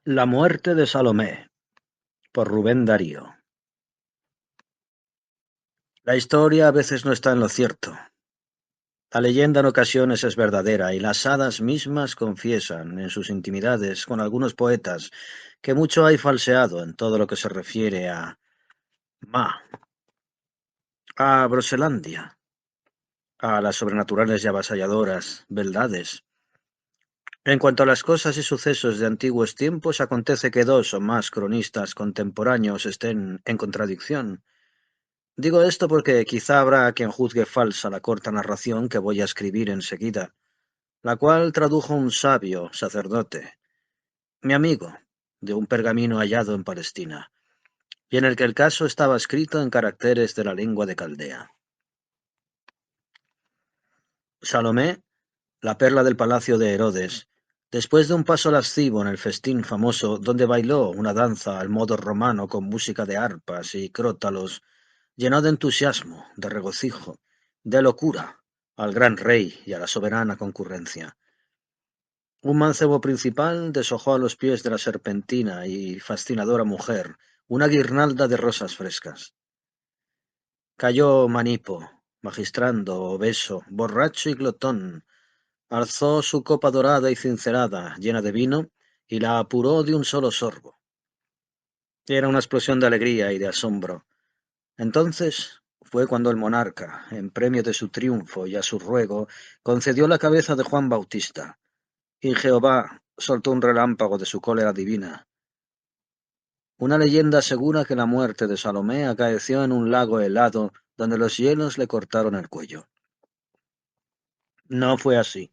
La muerte de Salomé, por Rubén Darío. La historia a veces no está en lo cierto. La leyenda en ocasiones es verdadera y las hadas mismas confiesan en sus intimidades con algunos poetas que mucho hay falseado en todo lo que se refiere Ma, a Broselandia, a las sobrenaturales y avasalladoras beldades. En cuanto a las cosas y sucesos de antiguos tiempos, acontece que dos o más cronistas contemporáneos estén en contradicción. Digo esto porque quizá habrá quien juzgue falsa la corta narración que voy a escribir enseguida, la cual tradujo un sabio sacerdote, mi amigo, de un pergamino hallado en Palestina, y en el que el caso estaba escrito en caracteres de la lengua de Caldea. Salomé, la perla del palacio de Herodes, después de un paso lascivo en el festín famoso donde bailó una danza al modo romano con música de arpas y crótalos, llenó de entusiasmo, de regocijo, de locura al gran rey y a la soberana concurrencia. Un mancebo principal deshojó a los pies de la serpentina y fascinadora mujer una guirnalda de rosas frescas. Cayó Manipo, magistrando, obeso, borracho y glotón, alzó su copa dorada y cincelada, llena de vino, y la apuró de un solo sorbo. Era una explosión de alegría y de asombro. Entonces fue cuando el monarca, en premio de su triunfo y a su ruego, concedió la cabeza de Juan Bautista, y Jehová soltó un relámpago de su cólera divina. Una leyenda asegura que la muerte de Salomé acaeció en un lago helado donde los hielos le cortaron el cuello. No fue así.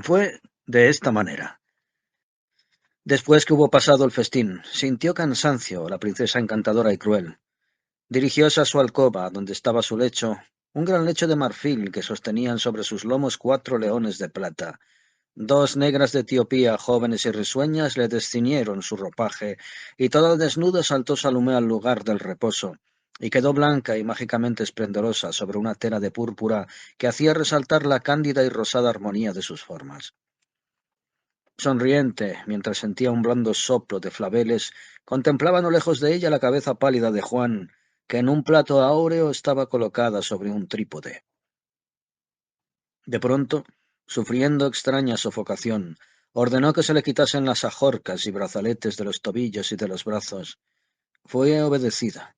Fue de esta manera. Después que hubo pasado el festín, sintió cansancio la princesa encantadora y cruel. Dirigióse a su alcoba, donde estaba su lecho, un gran lecho de marfil que sostenían sobre sus lomos 4 leones de plata. 2 negras de Etiopía, jóvenes y risueñas, le desciñeron su ropaje, y toda desnuda saltó Salomé al lugar del reposo, y quedó blanca y mágicamente esplendorosa sobre una tela de púrpura que hacía resaltar la cándida y rosada armonía de sus formas. Sonriente, mientras sentía un blando soplo de flabeles, contemplaba no lejos de ella la cabeza pálida de Juan, que en un plato áureo estaba colocada sobre un trípode. De pronto, sufriendo extraña sofocación, ordenó que se le quitasen las ajorcas y brazaletes de los tobillos y de los brazos. Fue obedecida.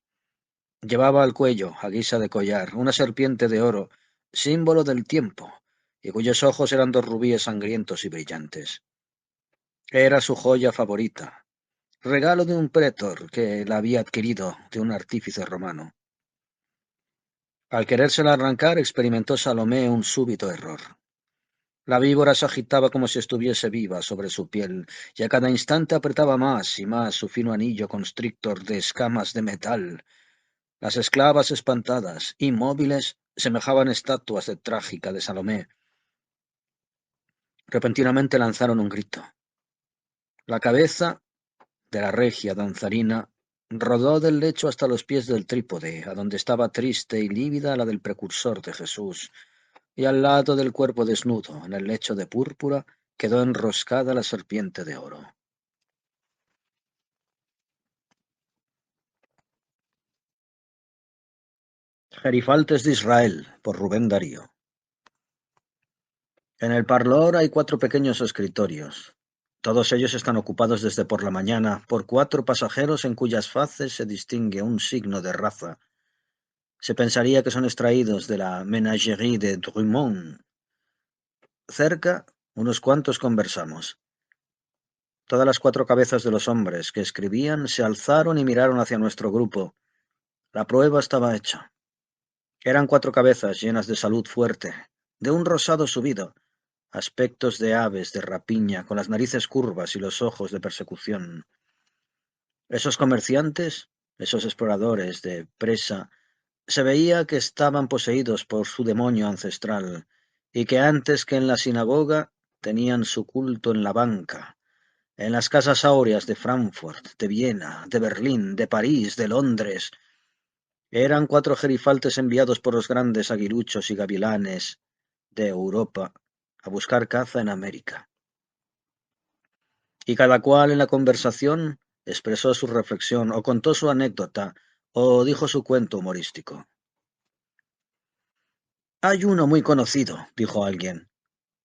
Llevaba al cuello, a guisa de collar, una serpiente de oro, símbolo del tiempo, y cuyos ojos eran 2 rubíes sangrientos y brillantes. Era su joya favorita, regalo de un prétor que la había adquirido de un artífice romano. Al querérsela arrancar, experimentó Salomé un súbito error. La víbora se agitaba como si estuviese viva sobre su piel, y a cada instante apretaba más y más su fino anillo constrictor de escamas de metal. Las esclavas espantadas, inmóviles, semejaban estatuas de trágica de Salomé. Repentinamente lanzaron un grito. La cabeza de la regia danzarina rodó del lecho hasta los pies del trípode, a donde estaba triste y lívida la del precursor de Jesús, y al lado del cuerpo desnudo, en el lecho de púrpura, quedó enroscada la serpiente de oro. Gerifaltes de Israel, por Rubén Darío. En el parlor hay 4 pequeños escritorios. Todos ellos están ocupados desde por la mañana por 4 pasajeros en cuyas faces se distingue un signo de raza. Se pensaría que son extraídos de la Ménagerie de Drummond. Cerca, unos cuantos conversamos. Todas las 4 cabezas de los hombres que escribían se alzaron y miraron hacia nuestro grupo. La prueba estaba hecha. Eran 4 cabezas llenas de salud fuerte, de un rosado subido, aspectos de aves de rapiña, con las narices curvas y los ojos de persecución. Esos comerciantes, esos exploradores de presa, se veía que estaban poseídos por su demonio ancestral, y que antes que en la sinagoga tenían su culto en la banca, en las casas áureas de Frankfurt, de Viena, de Berlín, de París, de Londres. Eran 4 gerifaltes enviados por los grandes aguiluchos y gavilanes de Europa a buscar caza en América. y cada cual en la conversación expresó su reflexión o contó su anécdota o dijo su cuento humorístico. Hay uno muy conocido, dijo alguien.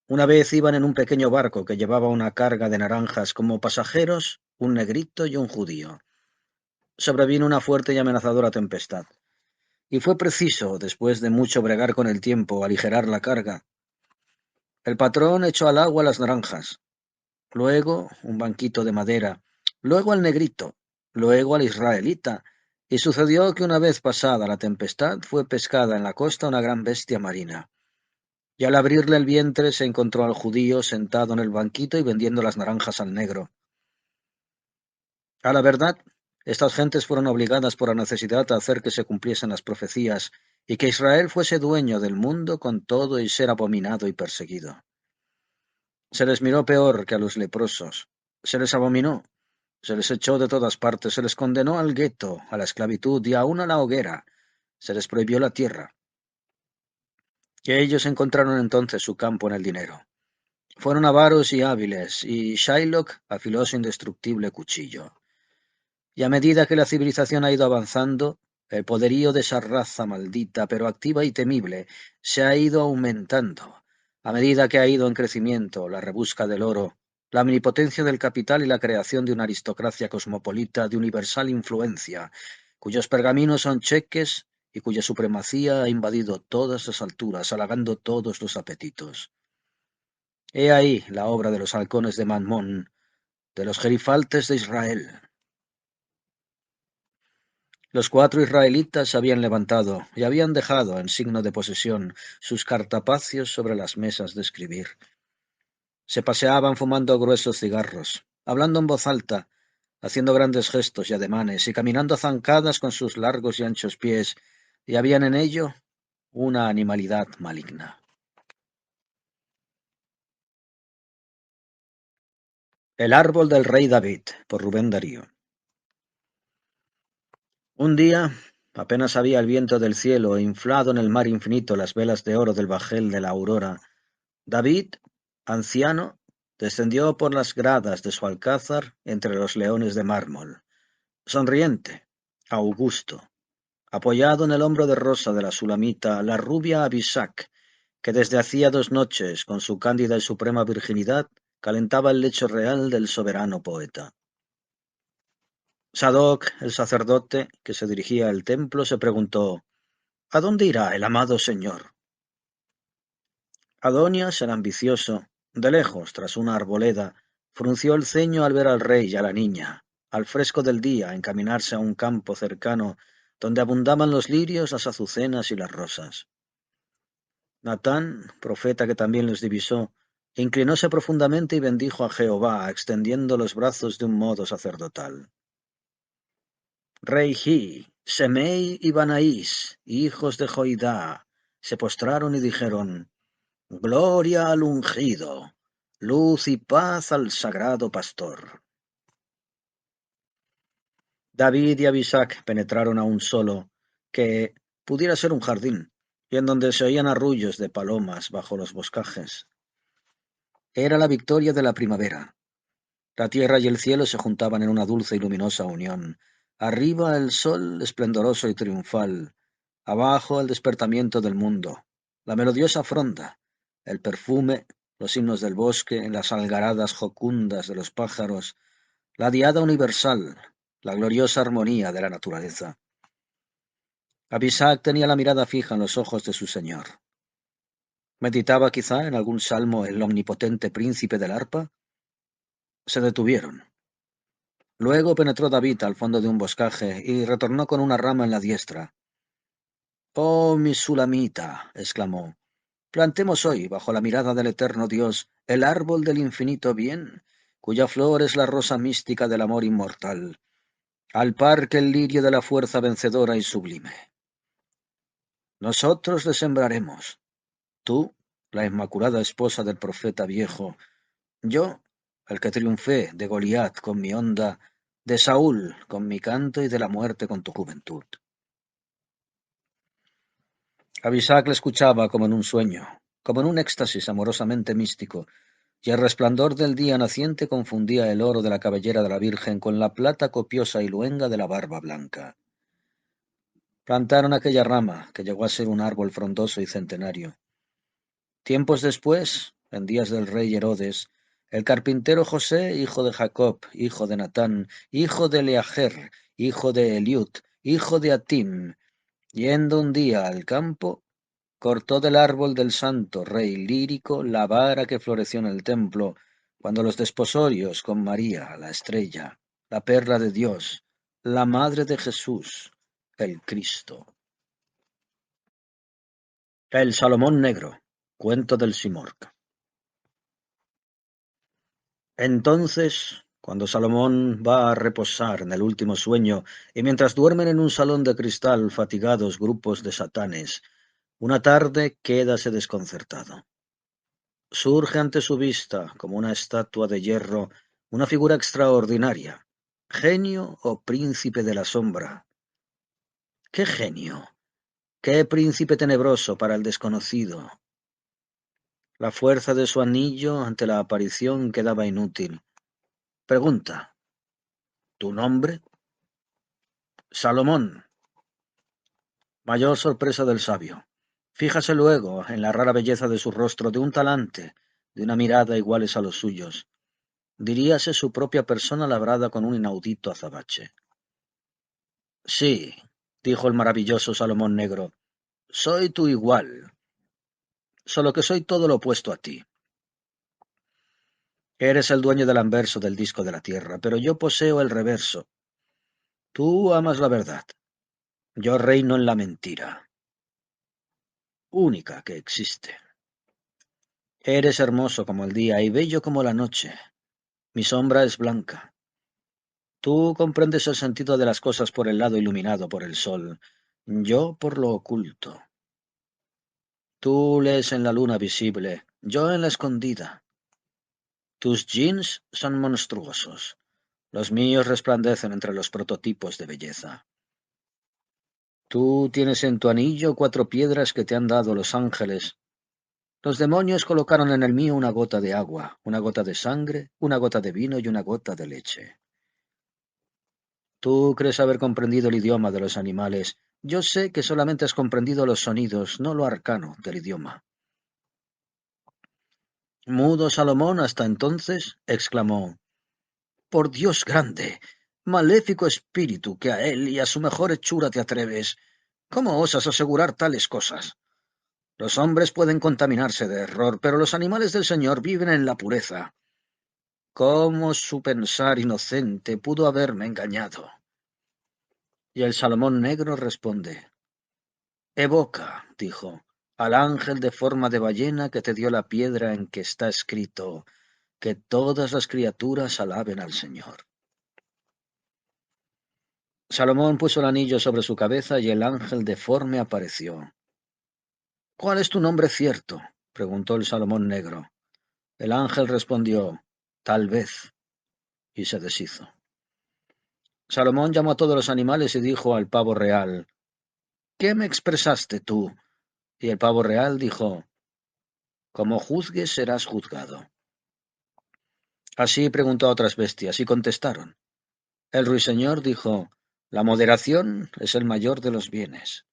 Una vez iban en un pequeño barco que llevaba una carga de naranjas como pasajeros, un negrito y un judío. Sobrevino una fuerte y amenazadora tempestad, y fue preciso, después de mucho bregar con el tiempo, aligerar la carga. El patrón echó al agua las naranjas, luego un banquito de madera, luego al negrito, luego al israelita, y sucedió que una vez pasada la tempestad fue pescada en la costa una gran bestia marina. Y al abrirle el vientre se encontró al judío sentado en el banquito y vendiendo las naranjas al negro. A la verdad, estas gentes fueron obligadas por la necesidad a hacer que se cumpliesen las profecías y que Israel fuese dueño del mundo con todo y ser abominado y perseguido. Se les miró peor que a los leprosos, se les abominó, se les echó de todas partes, se les condenó al gueto, a la esclavitud y aún a la hoguera, se les prohibió la tierra. Y ellos encontraron entonces su campo en el dinero. Fueron avaros y hábiles, y Shylock afiló su indestructible cuchillo. Y a medida que la civilización ha ido avanzando, el poderío de esa raza maldita, pero activa y temible, se ha ido aumentando. A medida que ha ido en crecimiento la rebusca del oro, la omnipotencia del capital y la creación de una aristocracia cosmopolita de universal influencia, cuyos pergaminos son cheques y cuya supremacía ha invadido todas las alturas, halagando todos los apetitos. He ahí la obra de los halcones de Manmón, de los gerifaltes de Israel. Los 4 israelitas se habían levantado y habían dejado, en signo de posesión, sus cartapacios sobre las mesas de escribir. Se paseaban fumando gruesos cigarros, hablando en voz alta, haciendo grandes gestos y ademanes, y caminando a zancadas con sus largos y anchos pies, y habían en ello una animalidad maligna. El árbol del rey David, por Rubén Darío. Un día, apenas había el viento del cielo, inflado en el mar infinito las velas de oro del bajel de la aurora, David, anciano, descendió por las gradas de su alcázar entre los leones de mármol, sonriente, augusto, apoyado en el hombro de rosa de la sulamita, la rubia Abisac, que desde hacía 2 noches, con su cándida y suprema virginidad, calentaba el lecho real del soberano poeta. Sadoc, el sacerdote, que se dirigía al templo, se preguntó: ¿A dónde irá el amado señor? Adonias, el ambicioso, de lejos, tras una arboleda, frunció el ceño al ver al rey y a la niña, al fresco del día, encaminarse a un campo cercano donde abundaban los lirios, las azucenas y las rosas. Natán, profeta que también los divisó, inclinóse profundamente y bendijo a Jehová, extendiendo los brazos de un modo sacerdotal. Rey Hi, Semei y Banaís, hijos de Joidá, se postraron y dijeron: Gloria al ungido, luz y paz al sagrado pastor. David y Abisac penetraron a un solo, que pudiera ser un jardín, y en donde se oían arrullos de palomas bajo los boscajes. Era la victoria de la primavera. La tierra y el cielo se juntaban en una dulce y luminosa unión. Arriba el sol esplendoroso y triunfal, abajo el despertamiento del mundo, la melodiosa fronda, el perfume, los himnos del bosque, las algaradas jocundas de los pájaros, la diada universal, la gloriosa armonía de la naturaleza. Abisac tenía la mirada fija en los ojos de su señor. ¿Meditaba quizá en algún salmo el omnipotente príncipe del arpa? Se detuvieron. Luego penetró David al fondo de un boscaje y retornó con una rama en la diestra. «Oh, mi Sulamita», exclamó, «plantemos hoy, bajo la mirada del eterno Dios, el árbol del infinito bien, cuya flor es la rosa mística del amor inmortal, al par que el lirio de la fuerza vencedora y sublime. Nosotros le sembraremos, tú, la inmaculada esposa del profeta viejo, yo, el que triunfé de Goliat con mi honda, de Saúl con mi canto y de la muerte con tu juventud». Abisac le escuchaba como en un sueño, como en un éxtasis amorosamente místico, y el resplandor del día naciente confundía el oro de la cabellera de la Virgen con la plata copiosa y luenga de la barba blanca. Plantaron aquella rama, que llegó a ser un árbol frondoso y centenario. Tiempos después, en días del rey Herodes, el carpintero José, hijo de Jacob, hijo de Natán, hijo de Eleajer, hijo de Eliud, hijo de Atim, yendo un día al campo, cortó del árbol del santo rey lírico la vara que floreció en el templo, cuando los desposorios con María, la estrella, la perla de Dios, la madre de Jesús, el Cristo. El Salomón Negro, cuento del Simorca. Entonces, cuando Salomón va a reposar en el último sueño, y mientras duermen en un salón de cristal fatigados grupos de satanes, una tarde quédase desconcertado. Surge ante su vista, como una estatua de hierro, una figura extraordinaria, genio o príncipe de la sombra. ¿Qué genio? ¿Qué príncipe tenebroso para el desconocido? La fuerza de su anillo ante la aparición quedaba inútil. Pregunta: ¿tu nombre? Salomón. Mayor sorpresa del sabio. Fíjase luego en la rara belleza de su rostro, de un talante, de una mirada iguales a los suyos. Diríase su propia persona labrada con un inaudito azabache. Sí, dijo el maravilloso Salomón Negro, soy tu igual, solo que soy todo lo opuesto a ti. Eres el dueño del anverso del disco de la tierra, pero yo poseo el reverso. Tú amas la verdad, yo reino en la mentira, única que existe. Eres hermoso como el día y bello como la noche. Mi sombra es blanca. Tú comprendes el sentido de las cosas por el lado iluminado por el sol, yo por lo oculto. Tú lees en la luna visible, yo en la escondida. Tus jeans son monstruosos. Los míos resplandecen entre los prototipos de belleza. Tú tienes en tu anillo 4 piedras que te han dado los ángeles. Los demonios colocaron en el mío una gota de agua, una gota de sangre, una gota de vino y una gota de leche. Tú crees haber comprendido el idioma de los animales. Yo sé que solamente has comprendido los sonidos, no lo arcano del idioma. Mudo Salomón hasta entonces, exclamó: por Dios grande, maléfico espíritu, que a él y a su mejor hechura te atreves. ¿Cómo osas asegurar tales cosas? Los hombres pueden contaminarse de error, pero los animales del Señor viven en la pureza. ¿Cómo su pensar inocente pudo haberme engañado? Y el Salomón Negro responde: evoca, dijo, al ángel de forma de ballena que te dio la piedra en que está escrito que todas las criaturas alaben al Señor. Salomón puso el anillo sobre su cabeza y el ángel deforme apareció. ¿Cuál es tu nombre cierto? Preguntó el Salomón Negro. El ángel respondió: tal vez, y se deshizo. Salomón llamó a todos los animales y dijo al pavo real: ¿qué me expresaste tú? Y el pavo real dijo: como juzgues serás juzgado. Así preguntó a otras bestias y contestaron. El ruiseñor dijo: la moderación es el mayor de los bienes.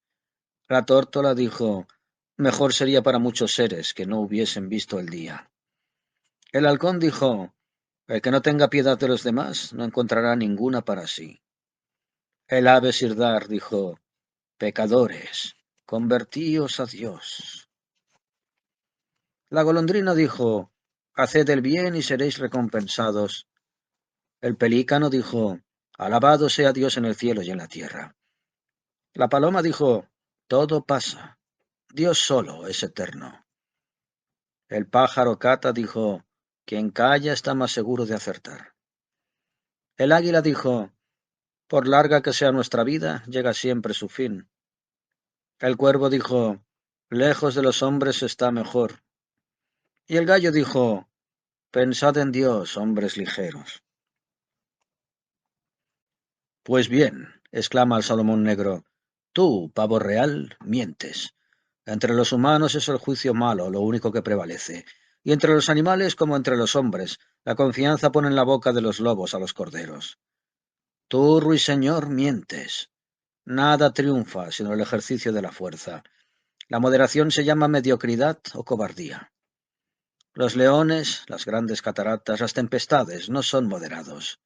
La tórtola dijo: mejor sería para muchos seres que no hubiesen visto el día. El halcón dijo: el que no tenga piedad de los demás no encontrará ninguna para sí. El ave sirdar dijo: pecadores, convertíos a Dios. La golondrina dijo: haced el bien y seréis recompensados. El pelícano dijo: alabado sea Dios en el cielo y en la tierra. La paloma dijo: todo pasa, Dios solo es eterno. El pájaro cata dijo: quien calla está más seguro de acertar. El águila dijo: por larga que sea nuestra vida, llega siempre su fin. El cuervo dijo: lejos de los hombres está mejor. Y el gallo dijo: pensad en Dios, hombres ligeros. Pues bien, exclama el Salomón Negro, tú, pavo real, mientes. Entre los humanos es el juicio malo lo único que prevalece. y entre los animales como entre los hombres, la confianza pone en la boca de los lobos a los corderos. Tú, ruiseñor, mientes. Nada triunfa sino el ejercicio de la fuerza. La moderación se llama mediocridad o cobardía. Los leones, las grandes cataratas, las tempestades no son moderados.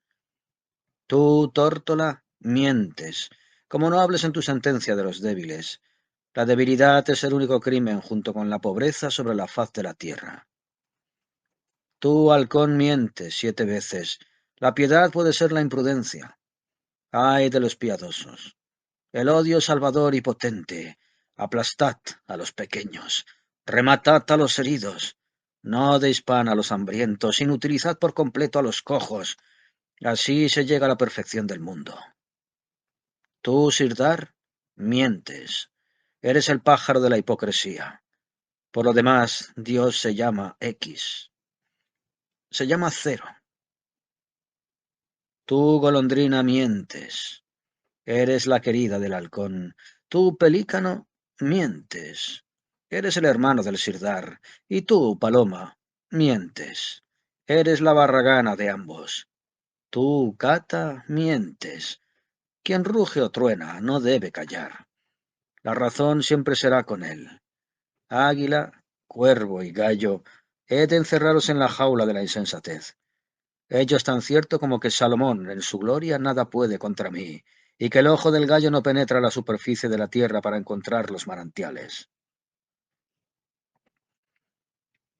Tú, tórtola, mientes, como no hables en tu sentencia de los débiles. La debilidad es el único crimen junto con la pobreza sobre la faz de la tierra. Tú, halcón, mientes 7 veces. La piedad puede ser la imprudencia. Ay de los piadosos. El odio salvador y potente. Aplastad a los pequeños. Rematad a los heridos. No deis pan a los hambrientos, inutilizad por completo a los cojos. Así se llega a la perfección del mundo. Tú, Sirdar, mientes. Eres el pájaro de la hipocresía. Por lo demás, Dios se llama X. Se llama cero. Tú, golondrina, mientes. Eres la querida del halcón. Tú, pelícano, mientes. Eres el hermano del Sirdar. Y tú, paloma, mientes. Eres la barragana de ambos. Tú, cata, mientes. Quien ruge o truena no debe callar. La razón siempre será con él. Águila, cuervo y gallo, he de encerraros en la jaula de la insensatez. Ello es tan cierto como que Salomón, en su gloria, nada puede contra mí, y que el ojo del gallo no penetra la superficie de la tierra para encontrar los manantiales.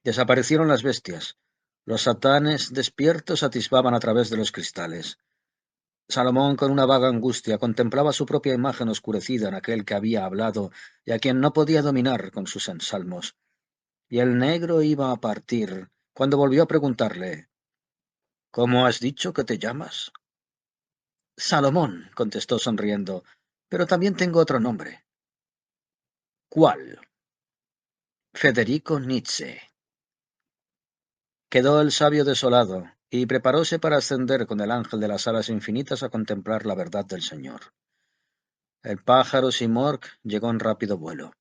Desaparecieron las bestias. Los satanes despiertos atisbaban a través de los cristales. Salomón, con una vaga angustia, contemplaba su propia imagen oscurecida en aquel que había hablado y a quien no podía dominar con sus ensalmos. Y el negro iba a partir, cuando volvió a preguntarle, ¿cómo has dicho que te llamas? Salomón, contestó sonriendo, pero también tengo otro nombre. ¿Cuál? Federico Nietzsche. Quedó el sabio desolado, y preparóse para ascender con el ángel de las alas infinitas a contemplar la verdad del Señor. El pájaro Simorg llegó en rápido vuelo.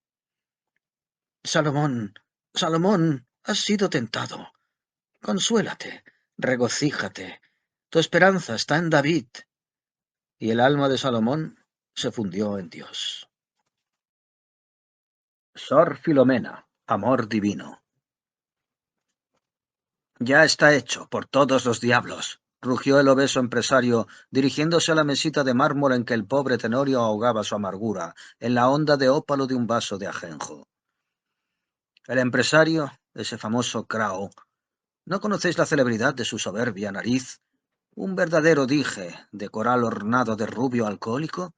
Salomón, Salomón, has sido tentado. Consuélate, regocíjate. Tu esperanza está en David. Y el alma de Salomón se fundió en Dios. Sor Filomena, amor divino. Ya está hecho, por todos los diablos, rugió el obeso empresario, dirigiéndose a la mesita de mármol en que el pobre Tenorio ahogaba su amargura, en la onda de ópalo de un vaso de ajenjo. El empresario, ese famoso Krao, ¿no conocéis la celebridad de su soberbia nariz? Un verdadero dije de coral ornado de rubio alcohólico.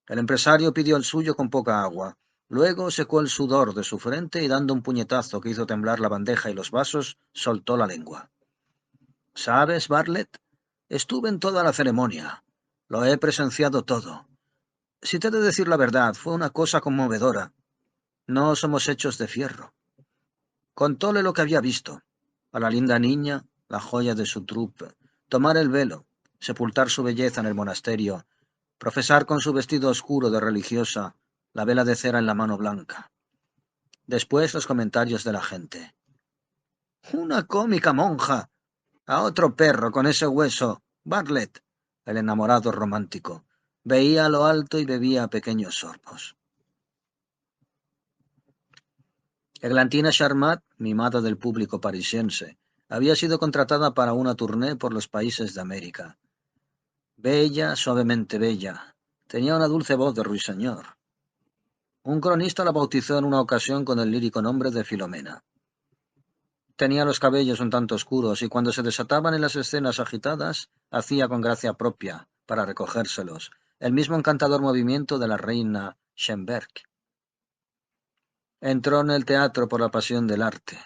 El empresario pidió el suyo con poca agua. Luego secó el sudor de su frente y dando un puñetazo que hizo temblar la bandeja y los vasos, soltó la lengua. ¿Sabes, Bartlett? Estuve en toda la ceremonia. Lo he presenciado todo. Si te he de decir la verdad, fue una cosa conmovedora. No somos hechos de fierro. Contóle lo que había visto. A la linda niña, la joya de su trupe, tomar el velo, sepultar su belleza en el monasterio, profesar con su vestido oscuro de religiosa, la vela de cera en la mano blanca. Después los comentarios de la gente. Una cómica monja. A otro perro con ese hueso. Bartlett, el enamorado romántico. Veía a lo alto y bebía pequeños sorbos. Eglantina Charmat, mimada del público parisiense, había sido contratada para una tournée por los países de América. Bella, suavemente bella. Tenía una dulce voz de ruiseñor. Un cronista la bautizó en una ocasión con el lírico nombre de Filomena. Tenía los cabellos un tanto oscuros y cuando se desataban en las escenas agitadas, hacía con gracia propia, para recogérselos, el mismo encantador movimiento de la reina Schönberg. Entró en el teatro por la pasión del arte.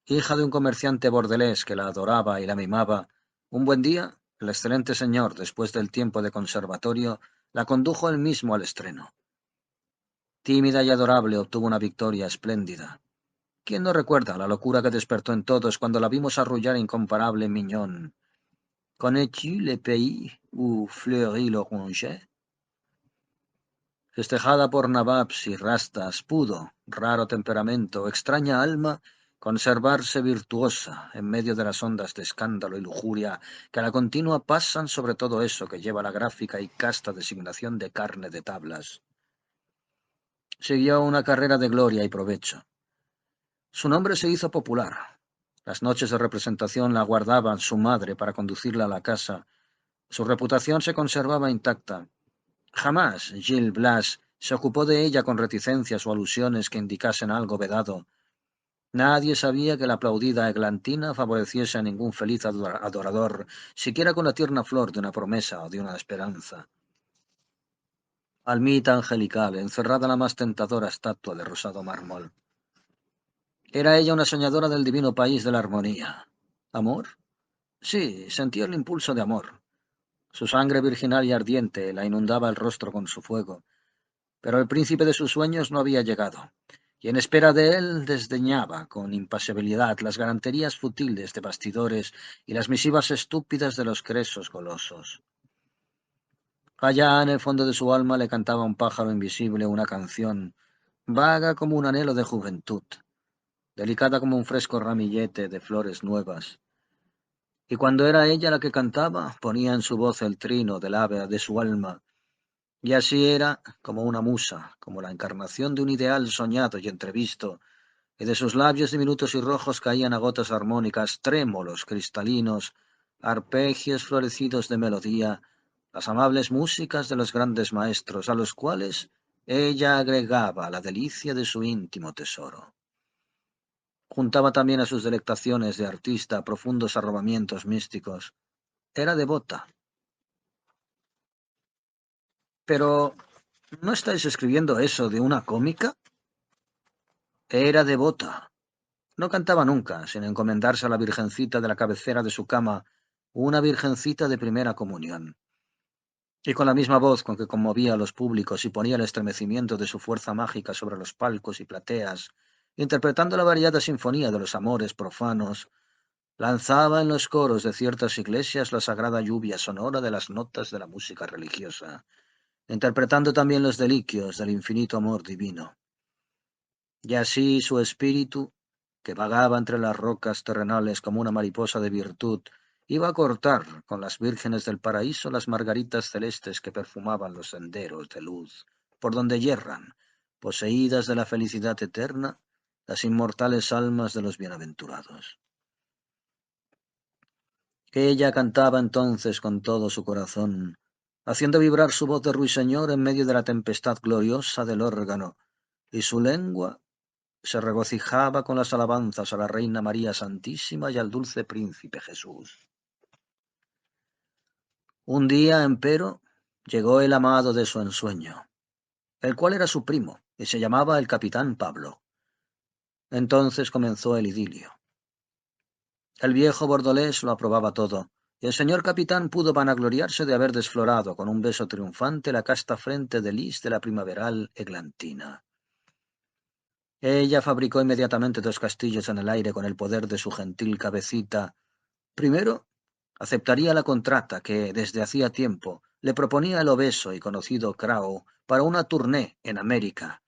Hija de un comerciante bordelés que la adoraba y la mimaba, un buen día, el excelente señor, después del tiempo de conservatorio, la condujo él mismo al estreno. Tímida y adorable obtuvo una victoria espléndida. ¿Quién no recuerda la locura que despertó en todos cuando la vimos arrullar a incomparable Mignon? ¿Connais-tu le pays où fleurit l'oranger? Festejada por nababs y rastas, pudo, raro temperamento, extraña alma, conservarse virtuosa en medio de las ondas de escándalo y lujuria que a la continua pasan sobre todo eso que lleva la gráfica y casta designación de carne de tablas. Siguió una carrera de gloria y provecho. Su nombre se hizo popular. Las noches de representación la guardaban su madre para conducirla a la casa. Su reputación se conservaba intacta. Jamás Gil Blas se ocupó de ella con reticencias o alusiones que indicasen algo vedado. Nadie sabía que la aplaudida Eglantina favoreciese a ningún feliz adorador, siquiera con la tierna flor de una promesa o de una esperanza. Almita angelical, encerrada en la más tentadora estatua de rosado mármol. Era ella una soñadora del divino país de la armonía. ¿Amor? Sí, sentía el impulso de amor. Su sangre virginal y ardiente la inundaba el rostro con su fuego. Pero el príncipe de sus sueños no había llegado, y en espera de él desdeñaba con impasibilidad las galanterías futiles de bastidores y las misivas estúpidas de los cresos golosos. Allá en el fondo de su alma le cantaba un pájaro invisible una canción, vaga como un anhelo de juventud, delicada como un fresco ramillete de flores nuevas. Y cuando era ella la que cantaba, ponía en su voz el trino del ave de su alma, y así era como una musa, como la encarnación de un ideal soñado y entrevisto, y de sus labios diminutos y rojos caían a gotas armónicas, trémolos, cristalinos, arpegios florecidos de melodía, las amables músicas de los grandes maestros, a los cuales ella agregaba la delicia de su íntimo tesoro. Juntaba también a sus delectaciones de artista profundos arrobamientos místicos. Era devota. Pero, ¿no estáis escribiendo eso de una cómica? Era devota. No cantaba nunca, sin encomendarse a la virgencita de la cabecera de su cama, una virgencita de primera comunión. Y con la misma voz con que conmovía a los públicos y ponía el estremecimiento de su fuerza mágica sobre los palcos y plateas, interpretando la variada sinfonía de los amores profanos, lanzaba en los coros de ciertas iglesias la sagrada lluvia sonora de las notas de la música religiosa, interpretando también los deliquios del infinito amor divino. Y así su espíritu, que vagaba entre las rocas terrenales como una mariposa de virtud, iba a cortar con las vírgenes del paraíso las margaritas celestes que perfumaban los senderos de luz, por donde yerran, poseídas de la felicidad eterna, las inmortales almas de los bienaventurados. Ella cantaba entonces con todo su corazón, haciendo vibrar su voz de ruiseñor en medio de la tempestad gloriosa del órgano, y su lengua se regocijaba con las alabanzas a la Reina María Santísima y al dulce Príncipe Jesús. Un día, empero, llegó el amado de su ensueño, el cual era su primo, y se llamaba el capitán Pablo. Entonces comenzó el idilio. El viejo bordolés lo aprobaba todo, y el señor capitán pudo vanagloriarse de haber desflorado con un beso triunfante la casta frente de lis de la primaveral eglantina. Ella fabricó inmediatamente 2 castillos en el aire con el poder de su gentil cabecita. Primero, aceptaría la contrata que, desde hacía tiempo, le proponía el obeso y conocido Crowe para una tournée en América.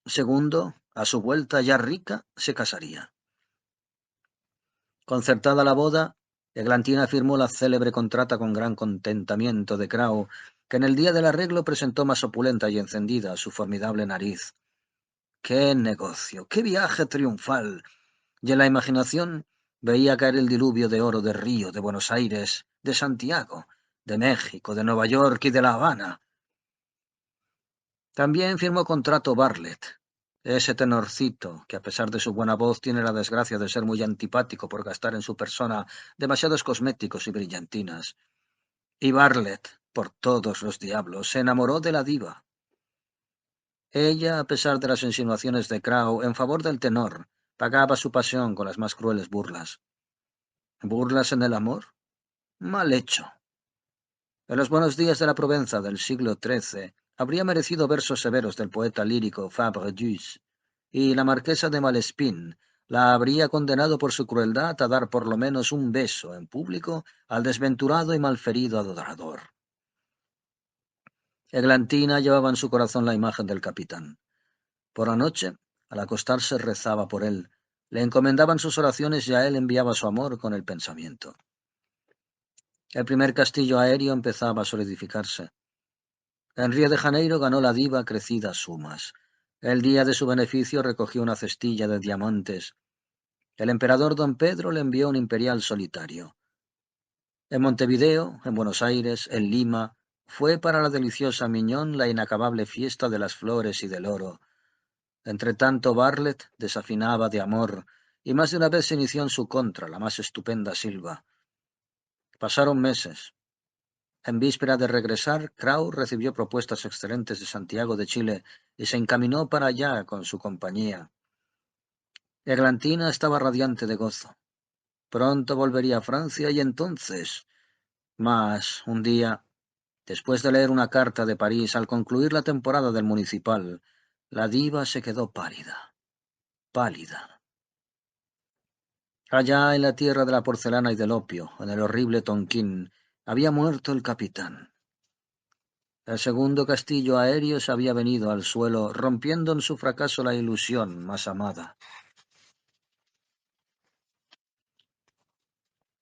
Segundo, a su vuelta ya rica, se casaría. Concertada la boda, Eglantina firmó la célebre contrata con gran contentamiento de Crowe, que en el día del arreglo presentó más opulenta y encendida su formidable nariz. ¡Qué negocio! ¡Qué viaje triunfal! Y en la imaginación veía caer el diluvio de oro de Río, de Buenos Aires, de Santiago, de México, de Nueva York y de La Habana. También firmó contrato Bartlett, ese tenorcito que a pesar de su buena voz tiene la desgracia de ser muy antipático por gastar en su persona demasiados cosméticos y brillantinas. Y Bartlett, por todos los diablos, se enamoró de la diva. Ella, a pesar de las insinuaciones de Crowe en favor del tenor, pagaba su pasión con las más crueles burlas. ¿Burlas en el amor? Mal hecho. En los buenos días de la Provenza del siglo XIII habría merecido versos severos del poeta lírico Fabre-Duz, y la marquesa de Malespine la habría condenado por su crueldad a dar por lo menos un beso en público al desventurado y malferido adorador. Eglantina llevaba en su corazón la imagen del capitán. Por la noche, al acostarse, rezaba por él, Le encomendaban sus oraciones y a él enviaba su amor con el pensamiento. El primer castillo aéreo empezaba a solidificarse. En Río de Janeiro ganó la diva crecidas sumas. El día de su beneficio recogió una cestilla de diamantes. El emperador don Pedro le envió un imperial solitario. En Montevideo, en Buenos Aires, en Lima, fue para la deliciosa Miñón la inacabable fiesta de las flores y del oro. Entretanto Barlet desafinaba de amor, y más de una vez se inició en su contra la más estupenda Silva. Pasaron meses. En víspera de regresar, Krau recibió propuestas excelentes de Santiago de Chile y se encaminó para allá con su compañía. Eglantina estaba radiante de gozo. Pronto volvería a Francia y entonces... Mas, un día, después de leer una carta de París al concluir la temporada del Municipal, la diva se quedó pálida, pálida. Allá en la tierra de la porcelana y del opio, en el horrible Tonquín, había muerto el capitán. El segundo castillo aéreo se había venido al suelo, rompiendo en su fracaso la ilusión más amada.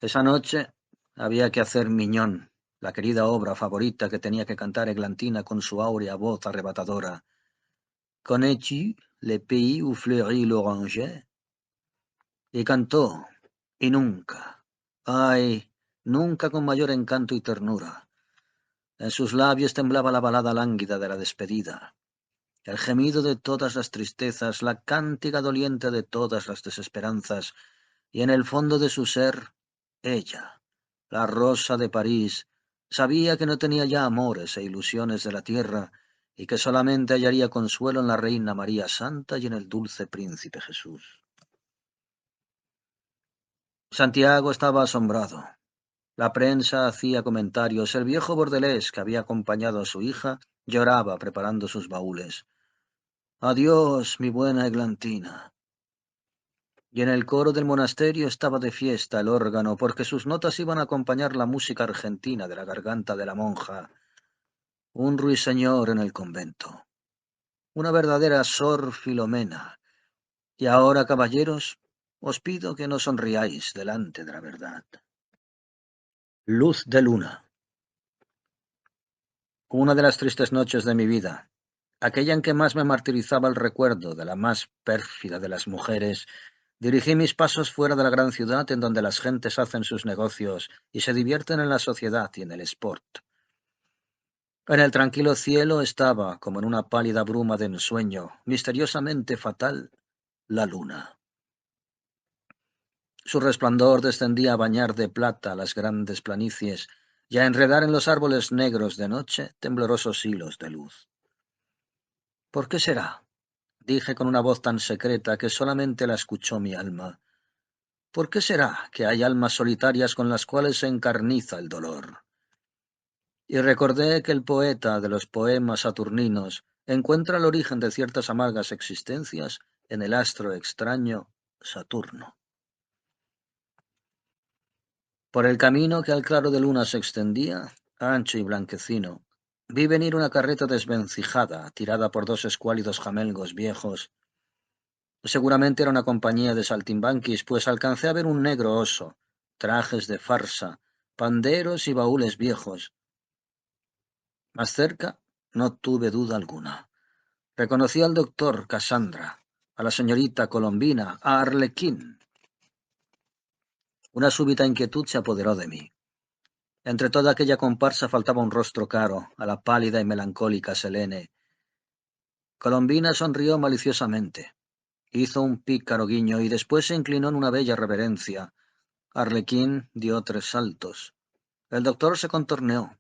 Esa noche había que hacer Miñón, la querida obra favorita que tenía que cantar Eglantina con su áurea voz arrebatadora. Connais-tu le pays où fleurit l'oranger? Y cantó, y nunca, ay, nunca con mayor encanto y ternura. En sus labios temblaba la balada lánguida de la despedida, el gemido de todas las tristezas, la cántiga doliente de todas las desesperanzas, y en el fondo de su ser, ella, la rosa de París, sabía que no tenía ya amores e ilusiones de la tierra, y que solamente hallaría consuelo en la Reina María Santa y en el dulce Príncipe Jesús. Santiago estaba asombrado. La prensa hacía comentarios. El viejo bordelés que había acompañado a su hija lloraba preparando sus baúles. Adiós, mi buena Eglantina. Y en el coro del monasterio estaba de fiesta el órgano, porque sus notas iban a acompañar la música argentina de la garganta de la monja. Un ruiseñor en el convento. Una verdadera Sor Filomena. Y ahora, caballeros, os pido que no sonriáis delante de la verdad. Luz de luna. Una de las tristes noches de mi vida, aquella en que más me martirizaba el recuerdo de la más pérfida de las mujeres, dirigí mis pasos fuera de la gran ciudad en donde las gentes hacen sus negocios y se divierten en la sociedad y en el sport. En el tranquilo cielo estaba, como en una pálida bruma de ensueño, misteriosamente fatal, la luna. Su resplandor descendía a bañar de plata las grandes planicies y a enredar en los árboles negros de noche temblorosos hilos de luz. ¿Por qué será? Dije con una voz tan secreta que solamente la escuchó mi alma. ¿Por qué será que hay almas solitarias con las cuales se encarniza el dolor? Y recordé que el poeta de los poemas saturninos encuentra el origen de ciertas amargas existencias en el astro extraño Saturno. Por el camino que al claro de luna se extendía, ancho y blanquecino, vi venir una carreta desvencijada, tirada por dos escuálidos jamelgos viejos. Seguramente era una compañía de saltimbanquis, pues alcancé a ver un negro oso, trajes de farsa, panderos y baúles viejos. Más cerca, no tuve duda alguna. Reconocí al doctor Cassandra, a la señorita Colombina, a Arlequín. Una súbita inquietud se apoderó de mí. Entre toda aquella comparsa faltaba un rostro caro, a la pálida y melancólica Selene. Colombina sonrió maliciosamente. Hizo un pícaro guiño y después se inclinó en una bella reverencia. Arlequín dio 3 saltos. El doctor se contorneó.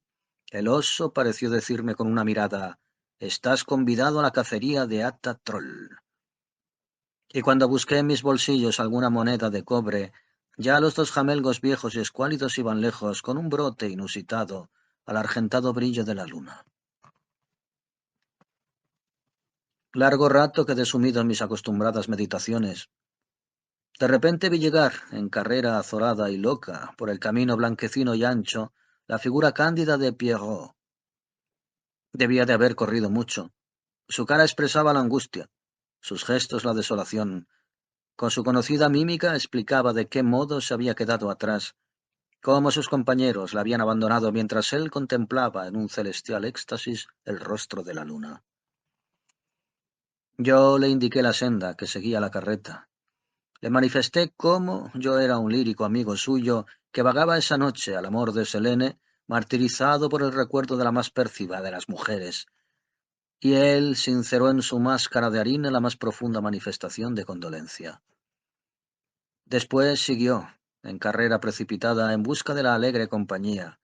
El oso pareció decirme con una mirada: «Estás convidado a la cacería de Ata Troll». Y cuando busqué en mis bolsillos alguna moneda de cobre, ya los dos jamelgos viejos y escuálidos iban lejos con un brote inusitado al argentado brillo de la luna. Largo rato quedé sumido en mis acostumbradas meditaciones. De repente vi llegar, en carrera azorada y loca, por el camino blanquecino y ancho, la figura cándida de Pierrot. Debía de haber corrido mucho. Su cara expresaba la angustia, sus gestos la desolación. Con su conocida mímica explicaba de qué modo se había quedado atrás, cómo sus compañeros la habían abandonado mientras él contemplaba en un celestial éxtasis el rostro de la luna. Yo le indiqué la senda que seguía la carreta. Le manifesté cómo yo era un lírico amigo suyo que vagaba esa noche al amor de Selene, martirizado por el recuerdo de la más pérfida de las mujeres, y él sinceró en su máscara de harina la más profunda manifestación de condolencia. Después siguió, en carrera precipitada, en busca de la alegre compañía,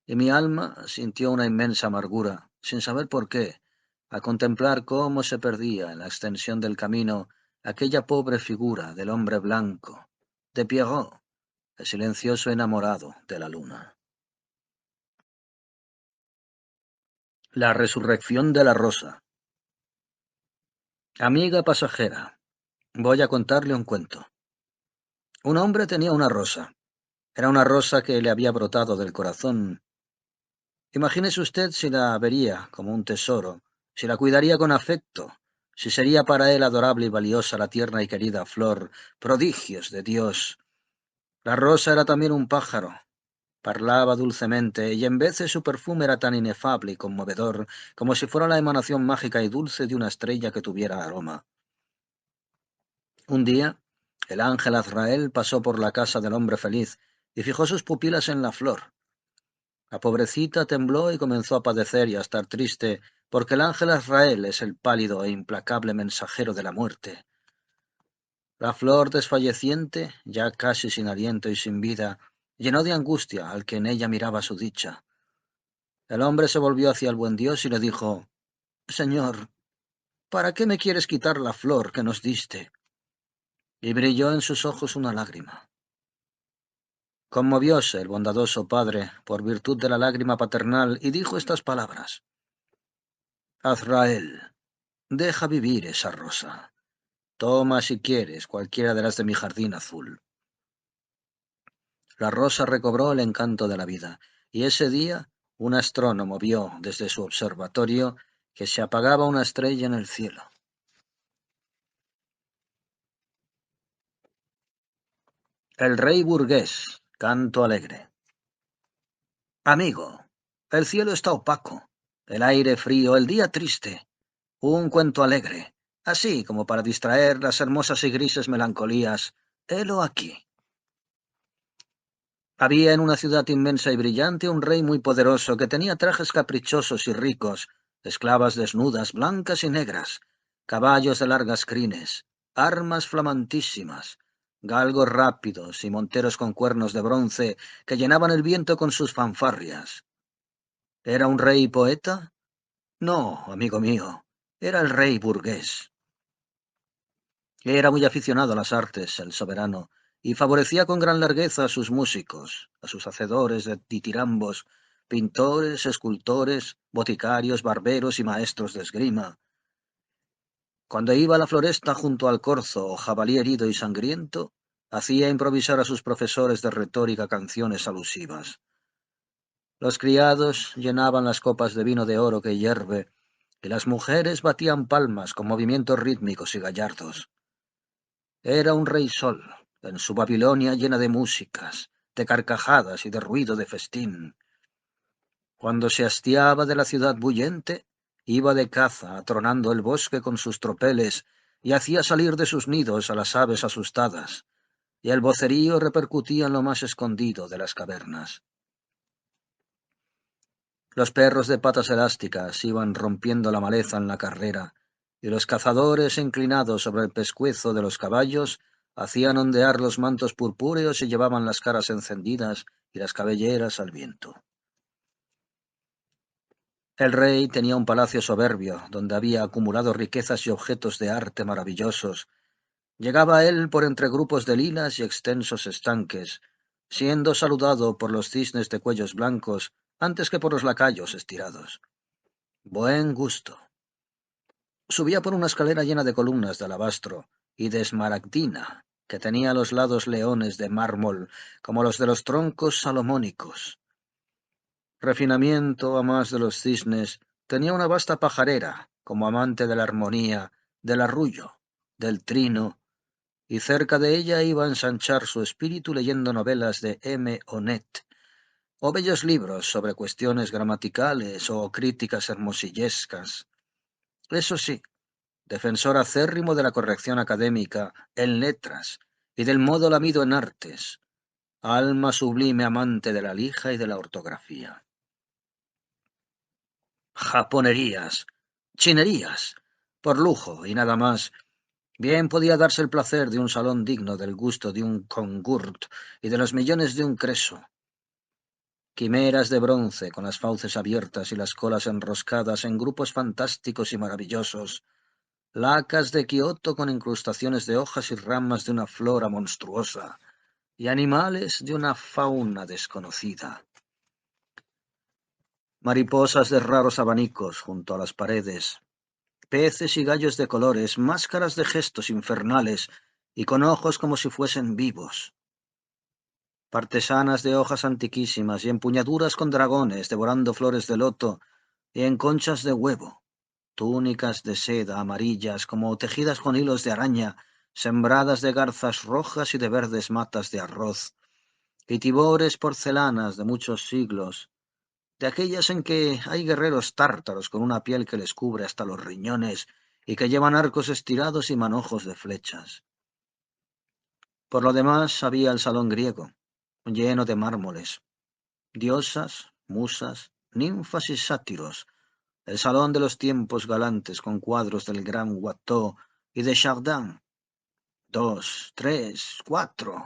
y mi alma sintió una inmensa amargura, sin saber por qué, a contemplar cómo se perdía en la extensión del camino aquella pobre figura del hombre blanco, de Pierrot, el silencioso enamorado de la luna. La resurrección de la rosa. Amiga pasajera, voy a contarle un cuento. Un hombre tenía una rosa. Era una rosa que le había brotado del corazón. Imagínese usted si la vería como un tesoro, si la cuidaría con afecto, si sería para él adorable y valiosa la tierna y querida flor, prodigios de Dios. La rosa era también un pájaro. Parlaba dulcemente, y en veces su perfume era tan inefable y conmovedor como si fuera la emanación mágica y dulce de una estrella que tuviera aroma. Un día, el ángel Azrael pasó por la casa del hombre feliz y fijó sus pupilas en la flor. La pobrecita tembló y comenzó a padecer y a estar triste, porque el ángel Azrael es el pálido e implacable mensajero de la muerte. La flor desfalleciente, ya casi sin aliento y sin vida, llenó de angustia al que en ella miraba su dicha. El hombre se volvió hacia el buen Dios y le dijo: Señor, ¿para qué me quieres quitar la flor que nos diste? Y brilló en sus ojos una lágrima. Conmovióse el bondadoso padre por virtud de la lágrima paternal y dijo estas palabras: Azrael, deja vivir esa rosa. Toma si quieres cualquiera de las de mi jardín azul. La rosa recobró el encanto de la vida, y ese día un astrónomo vio desde su observatorio que se apagaba una estrella en el cielo. El rey burgués, canto alegre. Amigo, el cielo está opaco, el aire frío, el día triste. Un cuento alegre, así como para distraer las hermosas y grises melancolías. Helo aquí. Había en una ciudad inmensa y brillante un rey muy poderoso que tenía trajes caprichosos y ricos, esclavas desnudas, blancas y negras, caballos de largas crines, armas flamantísimas, galgos rápidos y monteros con cuernos de bronce que llenaban el viento con sus fanfarrias. ¿Era un rey poeta? No, amigo mío, era el rey burgués. Era muy aficionado a las artes, el soberano, y favorecía con gran largueza a sus músicos, a sus hacedores de ditirambos, pintores, escultores, boticarios, barberos y maestros de esgrima. Cuando iba a la floresta junto al corzo o jabalí herido y sangriento, hacía improvisar a sus profesores de retórica canciones alusivas. Los criados llenaban las copas de vino de oro que hierve, y las mujeres batían palmas con movimientos rítmicos y gallardos. Era un rey sol, en su Babilonia llena de músicas, de carcajadas y de ruido de festín. Cuando se hastiaba de la ciudad bullente, iba de caza, atronando el bosque con sus tropeles, y hacía salir de sus nidos a las aves asustadas, y el vocerío repercutía en lo más escondido de las cavernas. Los perros de patas elásticas iban rompiendo la maleza en la carrera, y los cazadores, inclinados sobre el pescuezo de los caballos, hacían ondear los mantos purpúreos y llevaban las caras encendidas y las cabelleras al viento. El rey tenía un palacio soberbio, donde había acumulado riquezas y objetos de arte maravillosos. Llegaba él por entre grupos de lilas y extensos estanques, siendo saludado por los cisnes de cuellos blancos antes que por los lacayos estirados. Buen gusto. Subía por una escalera llena de columnas de alabastro y de esmaragdina, que tenía a los lados leones de mármol, como los de los troncos salomónicos. Refinamiento, a más de los cisnes, tenía una vasta pajarera, como amante de la armonía, del arrullo, del trino, y cerca de ella iba a ensanchar su espíritu leyendo novelas de M. Onet, o bellos libros sobre cuestiones gramaticales o críticas hermosillescas. Eso sí, defensor acérrimo de la corrección académica en letras y del modo lamido en artes, alma sublime amante de la lija y de la ortografía. Japonerías, chinerías, por lujo y nada más. Bien podía darse el placer de un salón digno del gusto de un Kongurt y de los millones de un Creso. Quimeras de bronce con las fauces abiertas y las colas enroscadas en grupos fantásticos y maravillosos, lacas de Kioto con incrustaciones de hojas y ramas de una flora monstruosa, y animales de una fauna desconocida. Mariposas de raros abanicos junto a las paredes, peces y gallos de colores, máscaras de gestos infernales y con ojos como si fuesen vivos. Partesanas de hojas antiquísimas y empuñaduras con dragones devorando flores de loto y en conchas de huevo, túnicas de seda amarillas como tejidas con hilos de araña, sembradas de garzas rojas y de verdes matas de arroz, y tibores porcelanas de muchos siglos, de aquellas en que hay guerreros tártaros con una piel que les cubre hasta los riñones y que llevan arcos estirados y manojos de flechas. Por lo demás había el salón griego, lleno de mármoles, diosas, musas, ninfas y sátiros, el salón de los tiempos galantes con cuadros del gran Watteau y de Chardin. 2, 3, 4.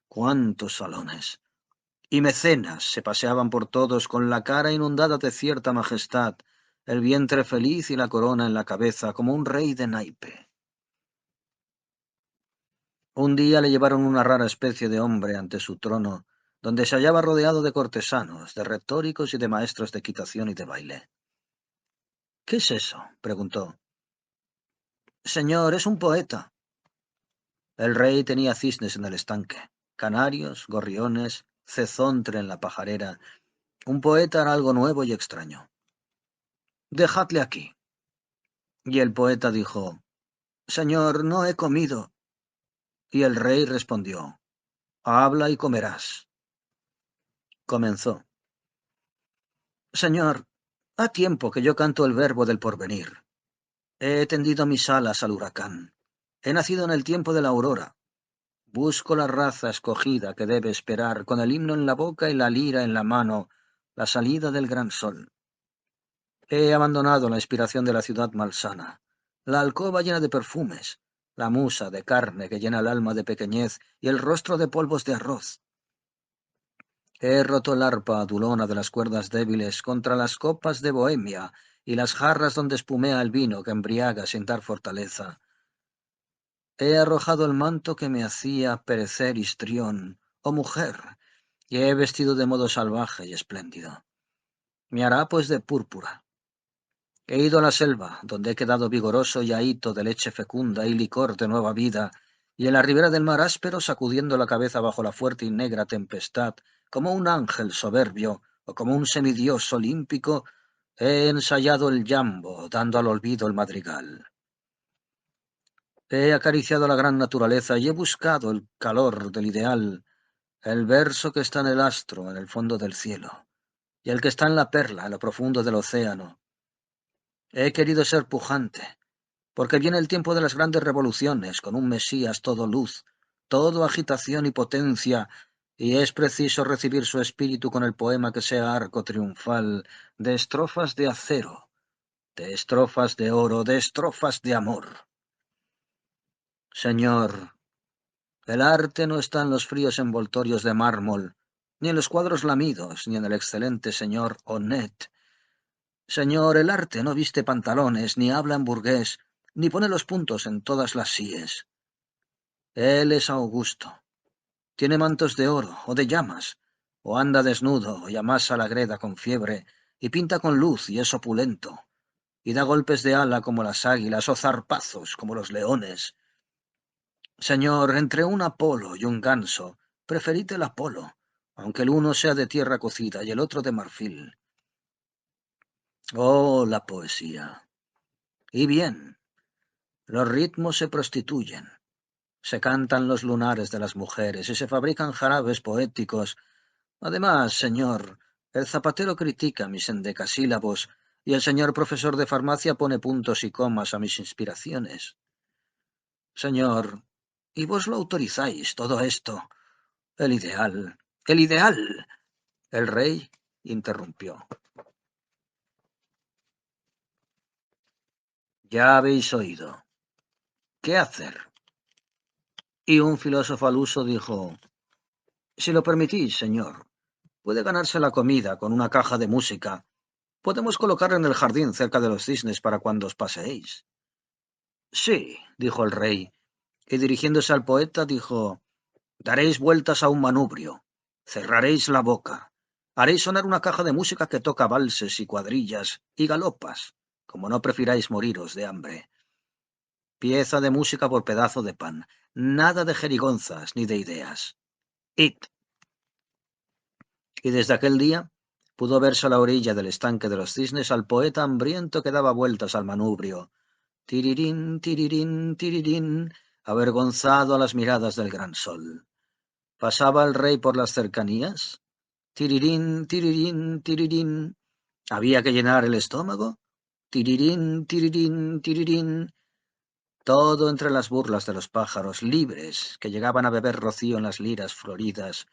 ¡Cuántos salones! Y mecenas se paseaban por todos con la cara inundada de cierta majestad, el vientre feliz y la corona en la cabeza, como un rey de naipe. Un día le llevaron una rara especie de hombre ante su trono, donde se hallaba rodeado de cortesanos, de retóricos y de maestros de equitación y de baile. —¿Qué es eso? —preguntó. —Señor, es un poeta. El rey tenía cisnes en el estanque, canarios, gorriones, cezontre en la pajarera. Un poeta era algo nuevo y extraño. —Dejadle aquí. Y el poeta dijo: —Señor, no he comido. Y el rey respondió: —Habla y comerás. Comenzó: Señor, ha tiempo que yo canto el verbo del porvenir. He tendido mis alas al huracán. He nacido en el tiempo de la aurora. Busco la raza escogida que debe esperar, con el himno en la boca y la lira en la mano, la salida del gran sol. He abandonado la inspiración de la ciudad malsana, la alcoba llena de perfumes, la musa de carne que llena el alma de pequeñez y el rostro de polvos de arroz. He roto el arpa adulona de las cuerdas débiles contra las copas de Bohemia y las jarras donde espumea el vino que embriaga sin dar fortaleza. He arrojado el manto que me hacía perecer histrión, oh mujer, y he vestido de modo salvaje y espléndido. Mi harapo es de púrpura. He ido a la selva, donde he quedado vigoroso y ahito de leche fecunda y licor de nueva vida, y en la ribera del mar áspero, sacudiendo la cabeza bajo la fuerte y negra tempestad, como un ángel soberbio o como un semidios olímpico, he ensayado el yambo, dando al olvido el madrigal. He acariciado la gran naturaleza y he buscado el calor del ideal, el verso que está en el astro, en el fondo del cielo, y el que está en la perla, en lo profundo del océano. He querido ser pujante, porque viene el tiempo de las grandes revoluciones, con un Mesías todo luz, todo agitación y potencia, y es preciso recibir su espíritu con el poema que sea arco triunfal, de estrofas de acero, de estrofas de oro, de estrofas de amor. Señor, el arte no está en los fríos envoltorios de mármol, ni en los cuadros lamidos, ni en el excelente señor Onet. Señor, el arte no viste pantalones, ni habla en burgués, ni pone los puntos en todas las síes. Él es Augusto. Tiene mantos de oro o de llamas, o anda desnudo y amasa la greda con fiebre, y pinta con luz y es opulento, y da golpes de ala como las águilas o zarpazos como los leones. Señor, entre un Apolo y un ganso, preferid el Apolo, aunque el uno sea de tierra cocida y el otro de marfil. Oh, la poesía. Y bien, los ritmos se prostituyen. Se cantan los lunares de las mujeres y se fabrican jarabes poéticos. Además, señor, el zapatero critica mis endecasílabos y el señor profesor de farmacia pone puntos y comas a mis inspiraciones. Señor, y vos lo autorizáis todo esto. El ideal, el ideal. El rey interrumpió. Ya habéis oído. ¿Qué hacer? Y un filósofo al uso dijo, si lo permitís, señor, puede ganarse la comida con una caja de música. Podemos colocarla en el jardín cerca de los cisnes para cuando os paseéis. Sí, dijo el rey, y dirigiéndose al poeta dijo, daréis vueltas a un manubrio, cerraréis la boca, haréis sonar una caja de música que toca valses y cuadrillas y galopas, como no prefiráis moriros de hambre. Pieza de música por pedazo de pan, nada de jerigonzas ni de ideas. Id. Y desde aquel día pudo verse a la orilla del estanque de los cisnes al poeta hambriento que daba vueltas al manubrio. Tirirín, tirirín, tirirín, avergonzado a las miradas del gran sol. ¿Pasaba el rey por las cercanías? Tirirín, tirirín, tirirín. ¿Había que llenar el estómago? Tirirín, tirirín, tirirín. Todo entre las burlas de los pájaros libres que llegaban a beber rocío en las liras floridas,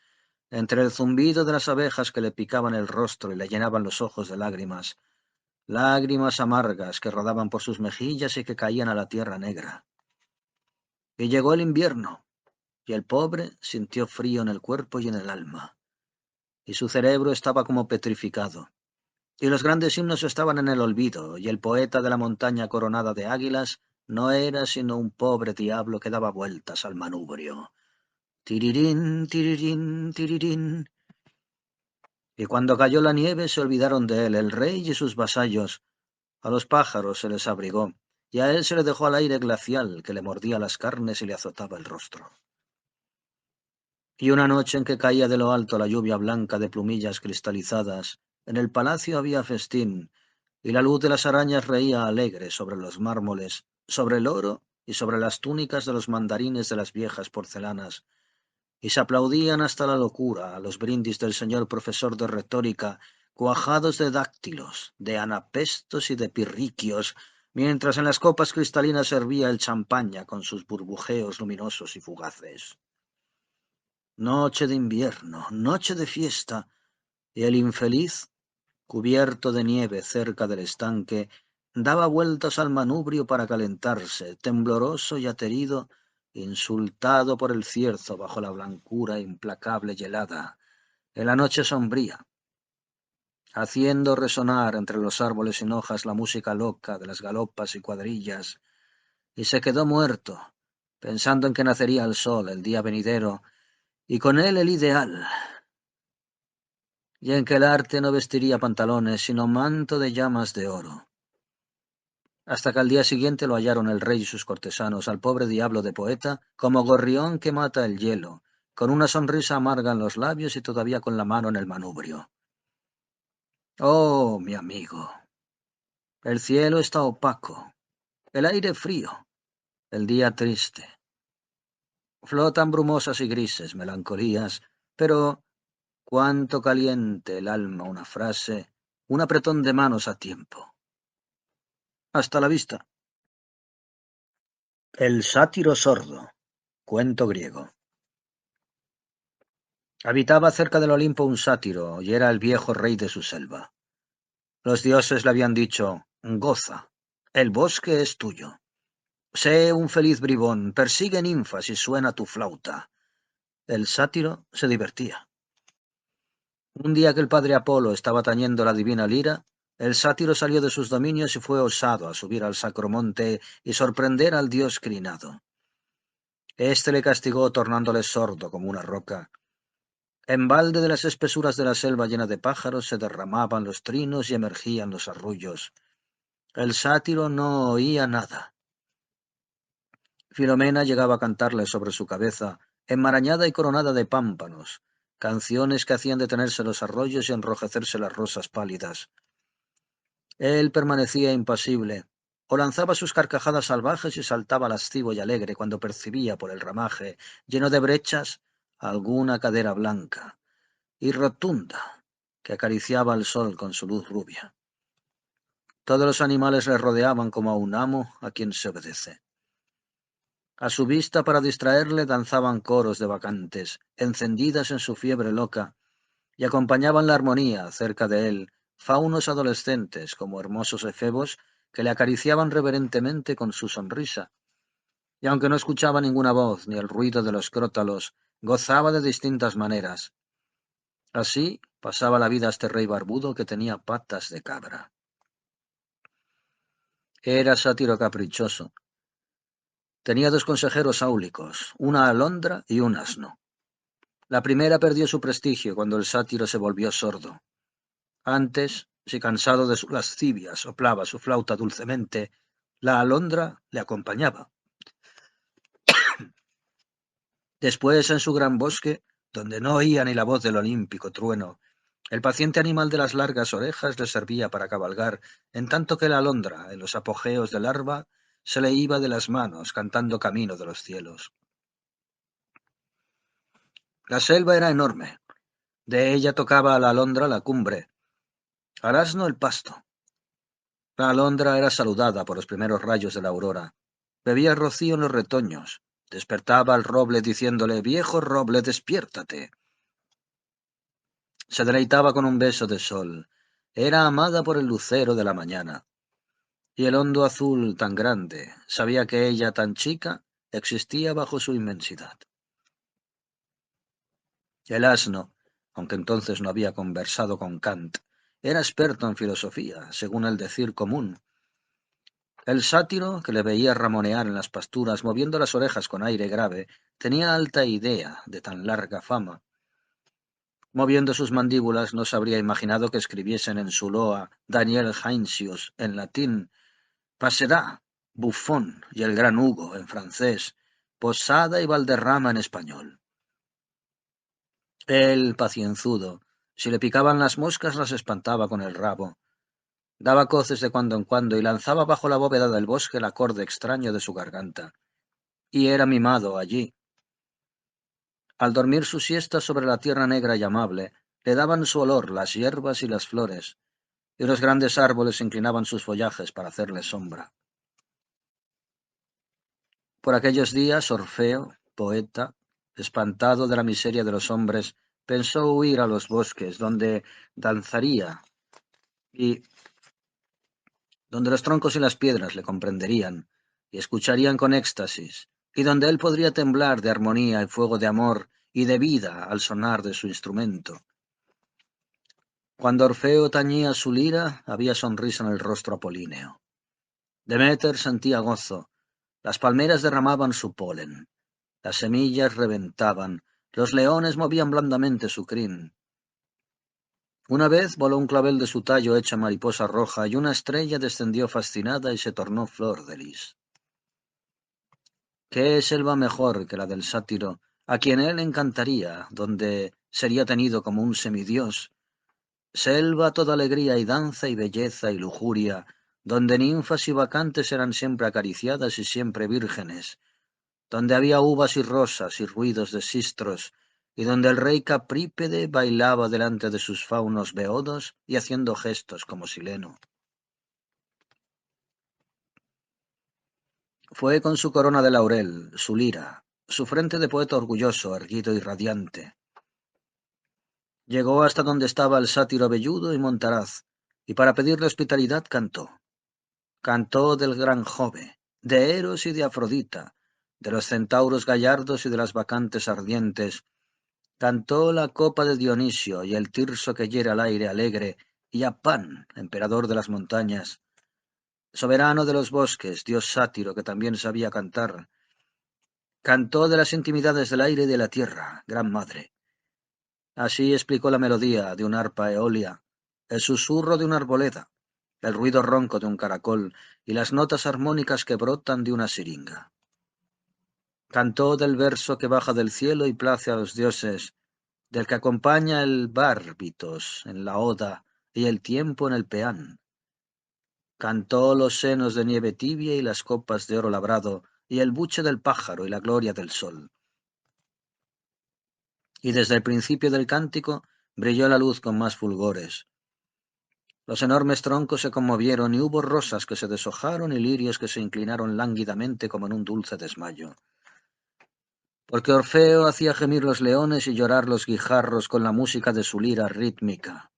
entre el zumbido de las abejas que le picaban el rostro y le llenaban los ojos de lágrimas, lágrimas amargas que rodaban por sus mejillas y que caían a la tierra negra. Y llegó el invierno, y el pobre sintió frío en el cuerpo y en el alma, y su cerebro estaba como petrificado, y los grandes himnos estaban en el olvido, y el poeta de la montaña coronada de águilas no era sino un pobre diablo que daba vueltas al manubrio. Tirirín, tirirín, tirirín. Y cuando cayó la nieve se olvidaron de él, el rey y sus vasallos. A los pájaros se les abrigó, y a él se le dejó al aire glacial que le mordía las carnes y le azotaba el rostro. Y una noche en que caía de lo alto la lluvia blanca de plumillas cristalizadas, en el palacio había festín, y la luz de las arañas reía alegre sobre los mármoles, sobre el oro y sobre las túnicas de los mandarines de las viejas porcelanas, y se aplaudían hasta la locura a los brindis del señor profesor de retórica, cuajados de dáctilos, de anapestos y de pirriquios, mientras en las copas cristalinas hervía el champaña con sus burbujeos luminosos y fugaces. Noche de invierno, noche de fiesta, y el infeliz, cubierto de nieve cerca del estanque, daba vueltas al manubrio para calentarse, tembloroso y aterido, insultado por el cierzo bajo la blancura implacable y helada, en la noche sombría, haciendo resonar entre los árboles sin hojas la música loca de las galopas y cuadrillas, y se quedó muerto, pensando en que nacería el sol el día venidero, y con él el ideal, y en que el arte no vestiría pantalones, sino manto de llamas de oro. Hasta que al día siguiente lo hallaron el rey y sus cortesanos, al pobre diablo de poeta, como gorrión que mata el hielo, con una sonrisa amarga en los labios y todavía con la mano en el manubrio. Oh, mi amigo, el cielo está opaco, el aire frío, el día triste. Flotan brumosas y grises melancolías, pero cuánto caliente el alma una frase, un apretón de manos a tiempo. Hasta la vista. El sátiro sordo. Cuento griego. Habitaba cerca del Olimpo un sátiro, y era el viejo rey de su selva. Los dioses le habían dicho, goza, el bosque es tuyo. Sé un feliz bribón, persigue ninfas y suena tu flauta. El sátiro se divertía. Un día que el padre Apolo estaba tañendo la divina lira, el sátiro salió de sus dominios y fue osado a subir al sacro monte y sorprender al dios crinado. Este le castigó tornándole sordo como una roca. En balde de las espesuras de la selva llena de pájaros se derramaban los trinos y emergían los arrullos. El sátiro no oía nada. Filomena llegaba a cantarle sobre su cabeza, enmarañada y coronada de pámpanos, canciones que hacían detenerse los arroyos y enrojecerse las rosas pálidas. Él permanecía impasible, o lanzaba sus carcajadas salvajes y saltaba lascivo y alegre cuando percibía por el ramaje, lleno de brechas, alguna cadera blanca y rotunda que acariciaba al sol con su luz rubia. Todos los animales le rodeaban como a un amo a quien se obedece. A su vista, para distraerle, danzaban coros de bacantes, encendidas en su fiebre loca, y acompañaban la armonía cerca de él, faunos adolescentes como hermosos efebos que le acariciaban reverentemente con su sonrisa, y aunque no escuchaba ninguna voz ni el ruido de los crótalos, gozaba de distintas maneras. Así pasaba la vida este rey barbudo que tenía patas de cabra. Era sátiro caprichoso. Tenía dos consejeros áulicos, una alondra y un asno. La primera perdió su prestigio cuando el sátiro se volvió sordo. Antes, si cansado de su lascivia soplaba su flauta dulcemente, la alondra le acompañaba. Después, en su gran bosque, donde no oía ni la voz del olímpico trueno, el paciente animal de las largas orejas le servía para cabalgar, en tanto que la alondra, en los apogeos del alba, se le iba de las manos cantando Camino de los cielos. La selva era enorme. De ella tocaba a la alondra la cumbre, al asno el pasto. La alondra era saludada por los primeros rayos de la aurora. Bebía rocío en los retoños. Despertaba al roble diciéndole: «Viejo roble, despiértate». Se deleitaba con un beso de sol. Era amada por el lucero de la mañana. Y el hondo azul tan grande sabía que ella tan chica existía bajo su inmensidad. El asno, aunque entonces no había conversado con Kant, era experto en filosofía, según el decir común. El sátiro, que le veía ramonear en las pasturas, moviendo las orejas con aire grave, tenía alta idea de tan larga fama. Moviendo sus mandíbulas, no se habría imaginado que escribiesen en su loa Daniel Heinsius en latín, Passerà, Buffon y el gran Hugo en francés, Posada y Valderrama en español. Él, pacienzudo, si le picaban las moscas las espantaba con el rabo. Daba coces de cuando en cuando y lanzaba bajo la bóveda del bosque el acorde extraño de su garganta. Y era mimado allí. Al dormir su siesta sobre la tierra negra y amable, le daban su olor las hierbas y las flores, y los grandes árboles inclinaban sus follajes para hacerle sombra. Por aquellos días, Orfeo, poeta, espantado de la miseria de los hombres, pensó huir a los bosques, donde danzaría y donde los troncos y las piedras le comprenderían y escucharían con éxtasis, y donde él podría temblar de armonía y fuego de amor y de vida al sonar de su instrumento. Cuando Orfeo tañía su lira, había sonrisa en el rostro apolíneo. Deméter sentía gozo, las palmeras derramaban su polen, las semillas reventaban, los leones movían blandamente su crin. Una vez voló un clavel de su tallo hecha mariposa roja y una estrella descendió fascinada y se tornó flor de lis. ¿Qué selva mejor que la del sátiro, a quien él encantaría, donde sería tenido como un semidios? Selva toda alegría y danza y belleza y lujuria, donde ninfas y bacantes eran siempre acariciadas y siempre vírgenes, donde había uvas y rosas y ruidos de sistros, y donde el rey Caprípede bailaba delante de sus faunos beodos y haciendo gestos como sileno. Fue con su corona de laurel, su lira, su frente de poeta orgulloso, erguido y radiante. Llegó hasta donde estaba el sátiro velludo y montaraz, y para pedirle hospitalidad cantó. Cantó del gran Jove, de Eros y de Afrodita, de los centauros gallardos y de las bacantes ardientes. Cantó la copa de Dionisio y el tirso que hiere al aire alegre, y a Pan, emperador de las montañas. Soberano de los bosques, dios sátiro que también sabía cantar. Cantó de las intimidades del aire y de la tierra, gran madre. Así explicó la melodía de un arpa eolia, el susurro de una arboleda, el ruido ronco de un caracol y las notas armónicas que brotan de una siringa. Cantó del verso que baja del cielo y place a los dioses, del que acompaña el bárbitos en la oda y el tiempo en el peán. Cantó los senos de nieve tibia y las copas de oro labrado, y el buche del pájaro y la gloria del sol. Y desde el principio del cántico brilló la luz con más fulgores. Los enormes troncos se conmovieron y hubo rosas que se deshojaron y lirios que se inclinaron lánguidamente como en un dulce desmayo. Porque Orfeo hacía gemir los leones y llorar los guijarros con la música de su lira rítmica.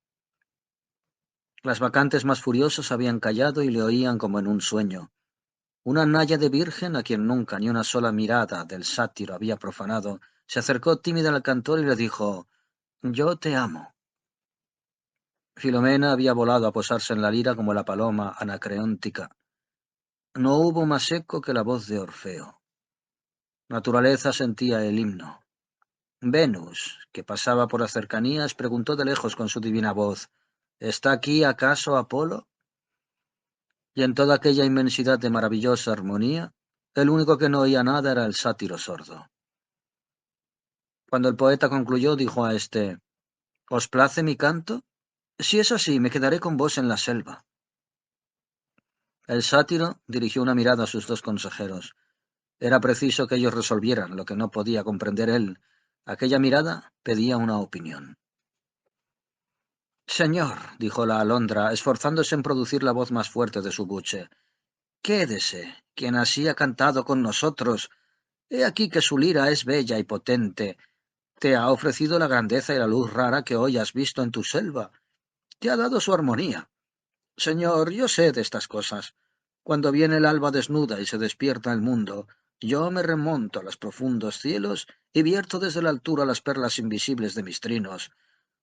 Las bacantes más furiosas habían callado y le oían como en un sueño. Una náyade virgen, a quien nunca ni una sola mirada del sátiro había profanado, se acercó tímida al cantor y le dijo: «Yo te amo». Filomena había volado a posarse en la lira como la paloma anacreóntica. No hubo más eco que la voz de Orfeo. Naturaleza sentía el himno. Venus, que pasaba por las cercanías, preguntó de lejos con su divina voz: «¿Está aquí acaso Apolo?». Y en toda aquella inmensidad de maravillosa armonía, el único que no oía nada era el sátiro sordo. Cuando el poeta concluyó, dijo a éste: «¿Os place mi canto? Si es así, me quedaré con vos en la selva». El sátiro dirigió una mirada a sus dos consejeros. Era preciso que ellos resolvieran lo que no podía comprender él. Aquella mirada pedía una opinión. «Señor», dijo la alondra, esforzándose en producir la voz más fuerte de su buche, «quédese, quien así ha cantado con nosotros. He aquí que su lira es bella y potente. Te ha ofrecido la grandeza y la luz rara que hoy has visto en tu selva. Te ha dado su armonía. Señor, yo sé de estas cosas. Cuando viene el alba desnuda y se despierta el mundo, yo me remonto a los profundos cielos y vierto desde la altura las perlas invisibles de mis trinos,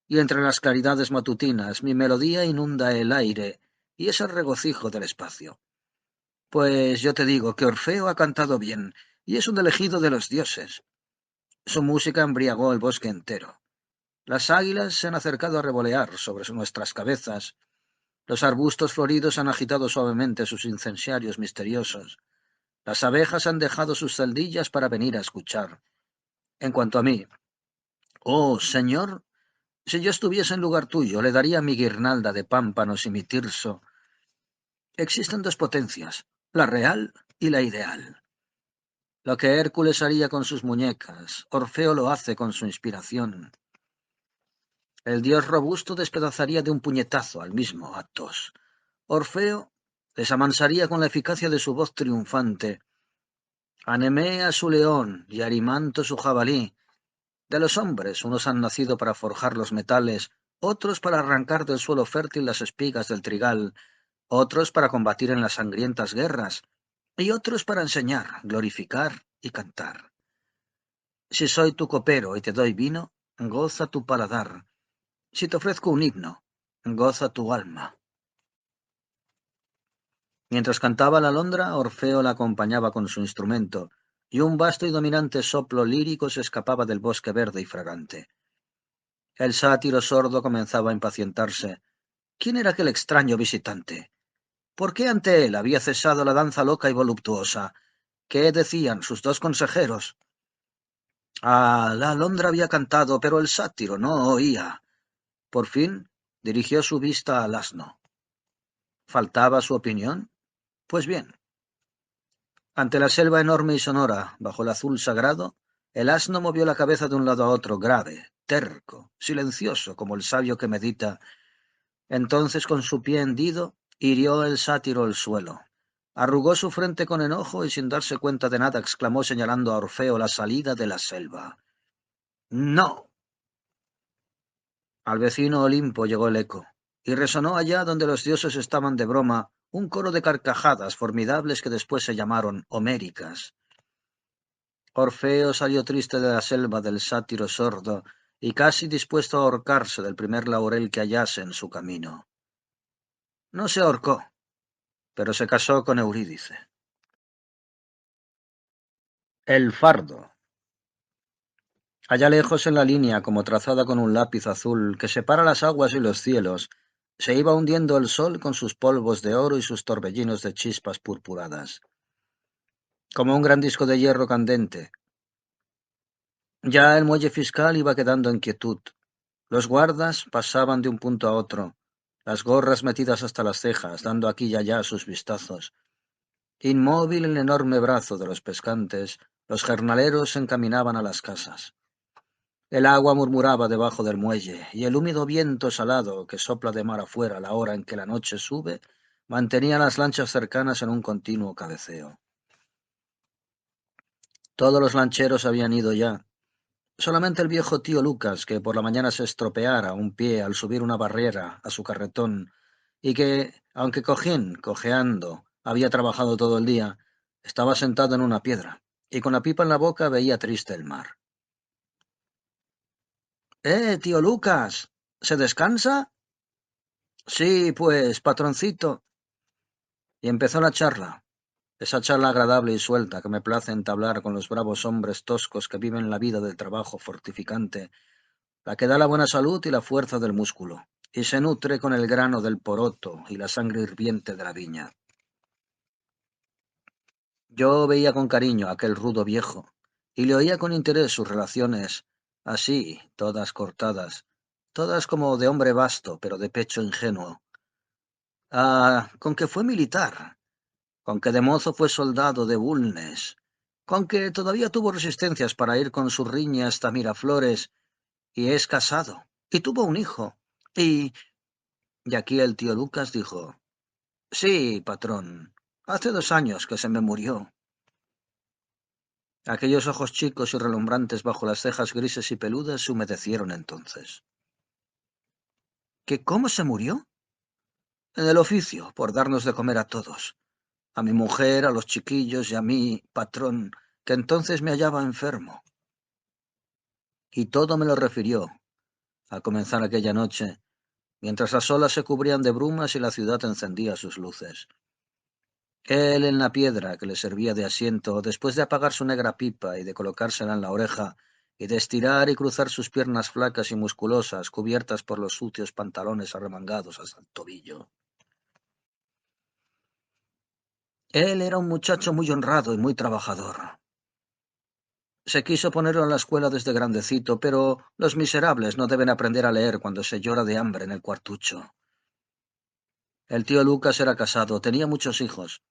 y entre las claridades matutinas mi melodía inunda el aire, y es el regocijo del espacio. Pues yo te digo que Orfeo ha cantado bien, y es un elegido de los dioses. Su música embriagó el bosque entero. Las águilas se han acercado a revolear sobre nuestras cabezas. Los arbustos floridos han agitado suavemente sus incensiarios misteriosos. Las abejas han dejado sus celdillas para venir a escuchar. En cuanto a mí, oh señor, si yo estuviese en lugar tuyo, le daría mi guirnalda de pámpanos y mi tirso. Existen dos potencias, la real y la ideal. Lo que Hércules haría con sus muñecas, Orfeo lo hace con su inspiración. El dios robusto despedazaría de un puñetazo al mismo Athos. Orfeo les amansaría con la eficacia de su voz triunfante. A Nemea su león y a Arimanto su jabalí. De los hombres, unos han nacido para forjar los metales, otros para arrancar del suelo fértil las espigas del trigal, otros para combatir en las sangrientas guerras, y otros para enseñar, glorificar y cantar. Si soy tu copero y te doy vino, goza tu paladar. Si te ofrezco un himno, goza tu alma. Mientras cantaba la alondra, Orfeo la acompañaba con su instrumento, y un vasto y dominante soplo lírico se escapaba del bosque verde y fragante. El sátiro sordo comenzaba a impacientarse. ¿Quién era aquel extraño visitante? ¿Por qué ante él había cesado la danza loca y voluptuosa? ¿Qué decían sus dos consejeros? Ah, la alondra había cantado, pero el sátiro no oía. Por fin dirigió su vista al asno. ¿Faltaba su opinión? Pues bien, ante la selva enorme y sonora, bajo el azul sagrado, el asno movió la cabeza de un lado a otro, grave, terco, silencioso, como el sabio que medita. Entonces, con su pie hendido, hirió el sátiro el suelo. Arrugó su frente con enojo y sin darse cuenta de nada exclamó señalando a Orfeo la salida de la selva: «¡No!». Al vecino Olimpo llegó el eco, y resonó allá donde los dioses estaban de broma un coro de carcajadas formidables que después se llamaron homéricas. Orfeo salió triste de la selva del sátiro sordo y casi dispuesto a ahorcarse del primer laurel que hallase en su camino. No se ahorcó, pero se casó con Eurídice. El fardo. Allá lejos en la línea, como trazada con un lápiz azul que separa las aguas y los cielos, se iba hundiendo el sol con sus polvos de oro y sus torbellinos de chispas purpuradas, como un gran disco de hierro candente. Ya el muelle fiscal iba quedando en quietud. Los guardas pasaban de un punto a otro. las gorras metidas hasta las cejas, dando aquí y allá sus vistazos. Inmóvil el enorme brazo de los pescantes, los jornaleros se encaminaban a las casas. El agua murmuraba debajo del muelle, y el húmedo viento salado que sopla de mar afuera a la hora en que la noche sube, mantenía las lanchas cercanas en un continuo cabeceo. Todos los lancheros habían ido ya. Solamente el viejo tío Lucas, que por la mañana se estropeara un pie al subir una barrera a su carretón, y que, aunque cojeando, había trabajado todo el día, estaba sentado en una piedra, y con la pipa en la boca veía triste el mar. Tío Lucas, ¿se descansa? Sí, pues, patroncito. Y empezó la charla, esa charla agradable y suelta que me place entablar con los bravos hombres toscos que viven la vida del trabajo fortificante, la que da la buena salud y la fuerza del músculo, y se nutre con el grano del poroto y la sangre hirviente de la viña. Yo veía con cariño a aquel rudo viejo, y le oía con interés sus relaciones, así, todas cortadas, todas como de hombre vasto, pero de pecho ingenuo. Con que fue militar, con que de mozo fue soldado de Bulnes, con que todavía tuvo resistencias para ir con su riña hasta Miraflores, y es casado, y tuvo un hijo, y aquí el tío Lucas dijo, sí, patrón, hace 2 años que se me murió. Aquellos ojos chicos y relumbrantes bajo las cejas grises y peludas se humedecieron entonces. ¿Que cómo se murió? En el oficio, por darnos de comer a todos. A mi mujer, a los chiquillos y a mí, patrón, que entonces me hallaba enfermo. Y todo me lo refirió, al comenzar aquella noche, mientras las olas se cubrían de brumas y la ciudad encendía sus luces. Él en la piedra que le servía de asiento, después de apagar su negra pipa y de colocársela en la oreja, y de estirar y cruzar sus piernas flacas y musculosas, cubiertas por los sucios pantalones arremangados hasta el tobillo. Él era un muchacho muy honrado y muy trabajador. Se quiso ponerlo en la escuela desde grandecito, pero los miserables no deben aprender a leer cuando se llora de hambre en el cuartucho. El tío Lucas era casado, tenía muchos hijos.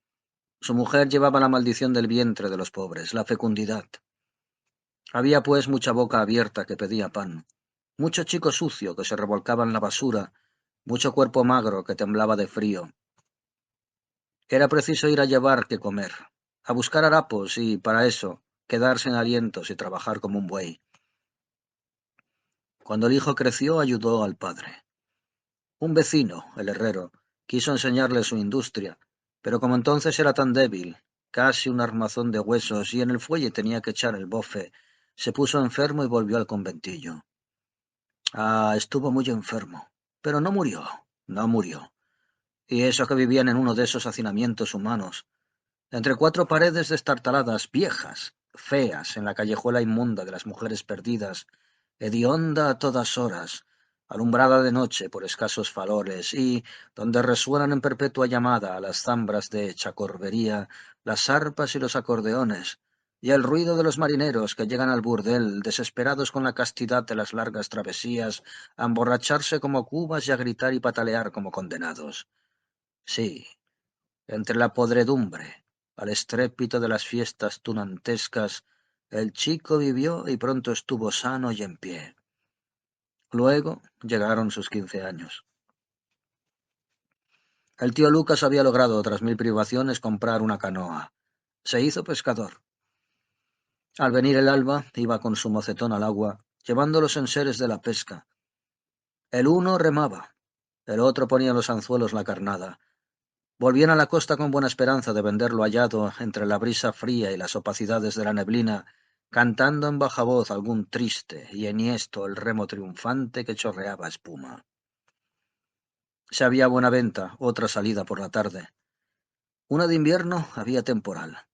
Su mujer llevaba la maldición del vientre de los pobres, la fecundidad. Había pues mucha boca abierta que pedía pan, mucho chico sucio que se revolcaba en la basura, mucho cuerpo magro que temblaba de frío. Era preciso ir a llevar que comer, a buscar harapos y, para eso, quedarse en alientos y trabajar como un buey. Cuando el hijo creció, ayudó al padre. Un vecino, el herrero, quiso enseñarle su industria, pero como entonces era tan débil, casi un armazón de huesos, y en el fuelle tenía que echar el bofe, se puso enfermo y volvió al conventillo. Estuvo muy enfermo, pero no murió, no murió. Y eso que vivían en uno de esos hacinamientos humanos, entre 4 paredes destartaladas, viejas, feas, en la callejuela inmunda de las mujeres perdidas, hedionda a todas horas, alumbrada de noche por escasos faroles, y donde resuenan en perpetua llamada a las zambras de chacorbería, las arpas y los acordeones, y el ruido de los marineros que llegan al burdel, desesperados con la castidad de las largas travesías, a emborracharse como cubas y a gritar y patalear como condenados. Sí, entre la podredumbre, al estrépito de las fiestas tunantescas, el chico vivió y pronto estuvo sano y en pie. Luego llegaron sus 15 años. El tío Lucas había logrado, tras 1000 privaciones, comprar una canoa. Se hizo pescador. Al venir el alba, iba con su mocetón al agua, llevando los enseres de la pesca. El uno remaba, el otro ponía los anzuelos la carnada. Volvían a la costa con buena esperanza de vender lo hallado entre la brisa fría y las opacidades de la neblina, cantando en baja voz algún triste y enhiesto el remo triunfante que chorreaba espuma. Si había buena venta, otra salida por la tarde. Una de invierno había temporal.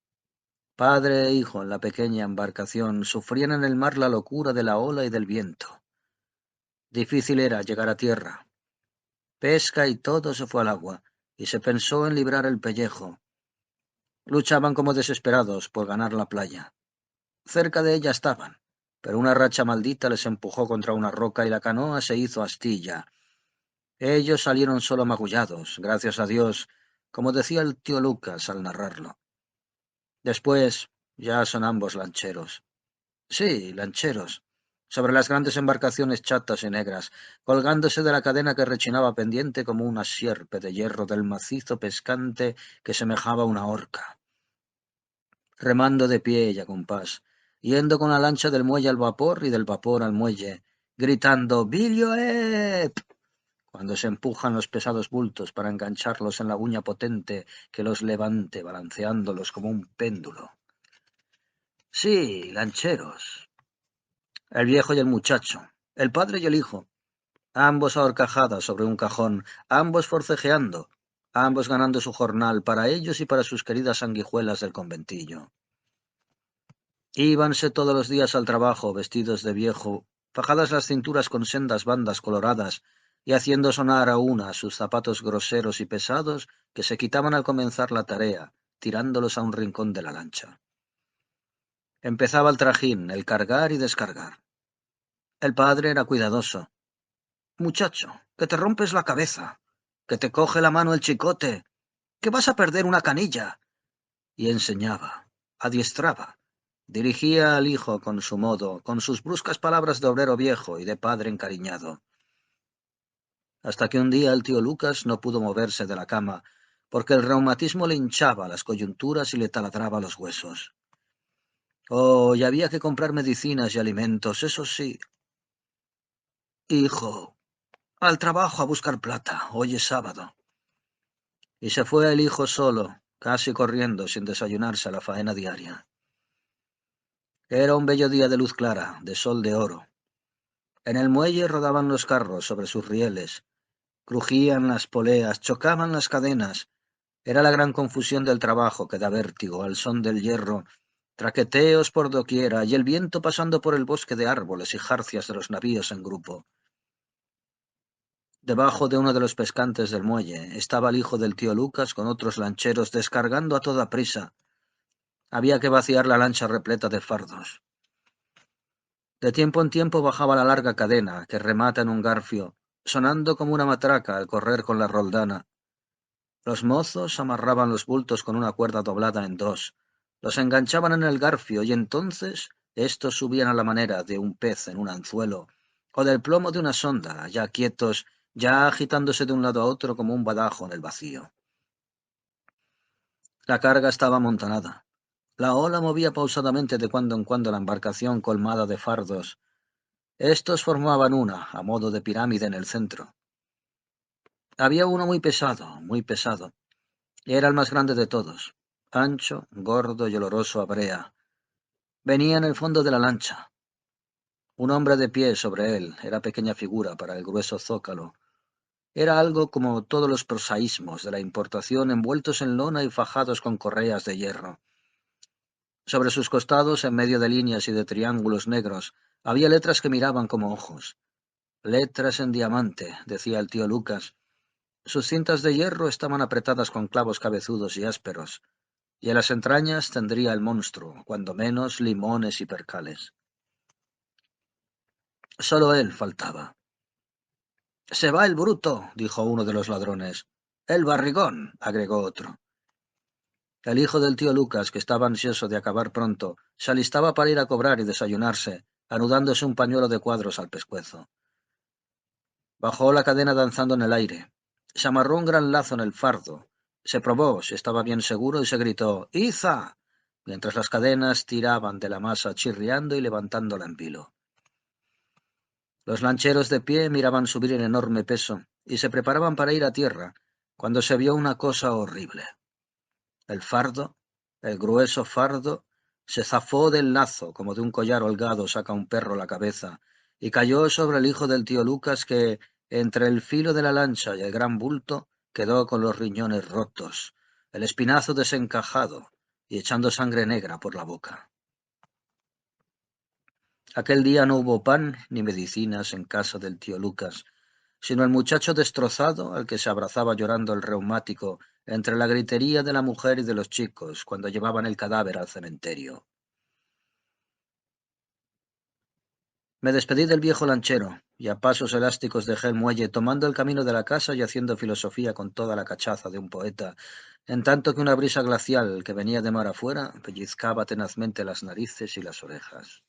Padre e hijo en la pequeña embarcación sufrían en el mar la locura de la ola y del viento. Difícil era llegar a tierra. Pesca y todo se fue al agua, y se pensó en librar el pellejo. Luchaban como desesperados por ganar la playa. Cerca de ella estaban, pero una racha maldita les empujó contra una roca y la canoa se hizo astilla. Ellos salieron solo magullados, gracias a Dios, como decía el tío Lucas al narrarlo. Después, ya son ambos lancheros. Sí, lancheros, sobre las grandes embarcaciones chatas y negras, colgándose de la cadena que rechinaba pendiente como una sierpe de hierro del macizo pescante que semejaba una horca, remando de pie y a compás, yendo con la lancha del muelle al vapor y del vapor al muelle, gritando «¡Bilioep!», cuando se empujan los pesados bultos para engancharlos en la uña potente que los levante balanceándolos como un péndulo. Sí, lancheros. El viejo y el muchacho, el padre y el hijo, ambos a horcajadas sobre un cajón, ambos forcejeando, ambos ganando su jornal para ellos y para sus queridas sanguijuelas del conventillo. Íbanse todos los días al trabajo, vestidos de viejo, fajadas las cinturas con sendas bandas coloradas, y haciendo sonar a una sus zapatos groseros y pesados que se quitaban al comenzar la tarea, tirándolos a un rincón de la lancha. Empezaba el trajín, el cargar y descargar. El padre era cuidadoso. «Muchacho, que te rompes la cabeza, que te coge la mano el chicote, que vas a perder una canilla». Y enseñaba, adiestraba, dirigía al hijo con su modo, con sus bruscas palabras de obrero viejo y de padre encariñado. Hasta que un día el tío Lucas no pudo moverse de la cama, porque el reumatismo le hinchaba las coyunturas y le taladraba los huesos. Oh, y había que comprar medicinas y alimentos, eso sí. «Hijo, al trabajo a buscar plata, hoy es sábado». Y se fue el hijo solo, casi corriendo, sin desayunarse a la faena diaria. Era un bello día de luz clara, de sol de oro. En el muelle rodaban los carros sobre sus rieles, crujían las poleas, chocaban las cadenas. Era la gran confusión del trabajo que da vértigo al son del hierro, traqueteos por doquiera y el viento pasando por el bosque de árboles y jarcias de los navíos en grupo. Debajo de uno de los pescantes del muelle estaba el hijo del tío Lucas con otros lancheros descargando a toda prisa. Había que vaciar la lancha repleta de fardos. De tiempo en tiempo bajaba la larga cadena que remata en un garfio, sonando como una matraca al correr con la roldana. Los mozos amarraban los bultos con una cuerda doblada en dos, los enganchaban en el garfio y entonces estos subían a la manera de un pez en un anzuelo, o del plomo de una sonda, ya quietos, ya agitándose de un lado a otro como un badajo en el vacío. La carga estaba amontonada. La ola movía pausadamente de cuando en cuando la embarcación colmada de fardos. Estos formaban una, a modo de pirámide en el centro. Había uno muy pesado, y era el más grande de todos, ancho, gordo y oloroso a brea. Venía en el fondo de la lancha. Un hombre de pie sobre él, era pequeña figura para el grueso zócalo. Era algo como todos los prosaísmos de la importación envueltos en lona y fajados con correas de hierro. Sobre sus costados, en medio de líneas y de triángulos negros, había letras que miraban como ojos. Letras en diamante, decía el tío Lucas. Sus cintas de hierro estaban apretadas con clavos cabezudos y ásperos, y en las entrañas tendría el monstruo, cuando menos, limones y percales. Solo él faltaba. «Se va el bruto», dijo uno de los ladrones. «El barrigón», agregó otro. El hijo del tío Lucas, que estaba ansioso de acabar pronto, se alistaba para ir a cobrar y desayunarse, anudándose un pañuelo de cuadros al pescuezo. Bajó la cadena danzando en el aire. Se amarró un gran lazo en el fardo. Se probó si estaba bien seguro y se gritó «¡Iza!», mientras las cadenas tiraban de la masa chirriando y levantándola en vilo. Los lancheros de pie miraban subir el enorme peso y se preparaban para ir a tierra, cuando se vio una cosa horrible. El fardo, el grueso fardo, se zafó del lazo como de un collar holgado saca un perro la cabeza, y cayó sobre el hijo del tío Lucas que, entre el filo de la lancha y el gran bulto, quedó con los riñones rotos, el espinazo desencajado y echando sangre negra por la boca. Aquel día no hubo pan ni medicinas en casa del tío Lucas, sino el muchacho destrozado al que se abrazaba llorando el reumático entre la gritería de la mujer y de los chicos cuando llevaban el cadáver al cementerio. Me despedí del viejo lanchero, y a pasos elásticos dejé el muelle, tomando el camino de la casa y haciendo filosofía con toda la cachaza de un poeta, en tanto que una brisa glacial que venía de mar afuera pellizcaba tenazmente las narices y las orejas.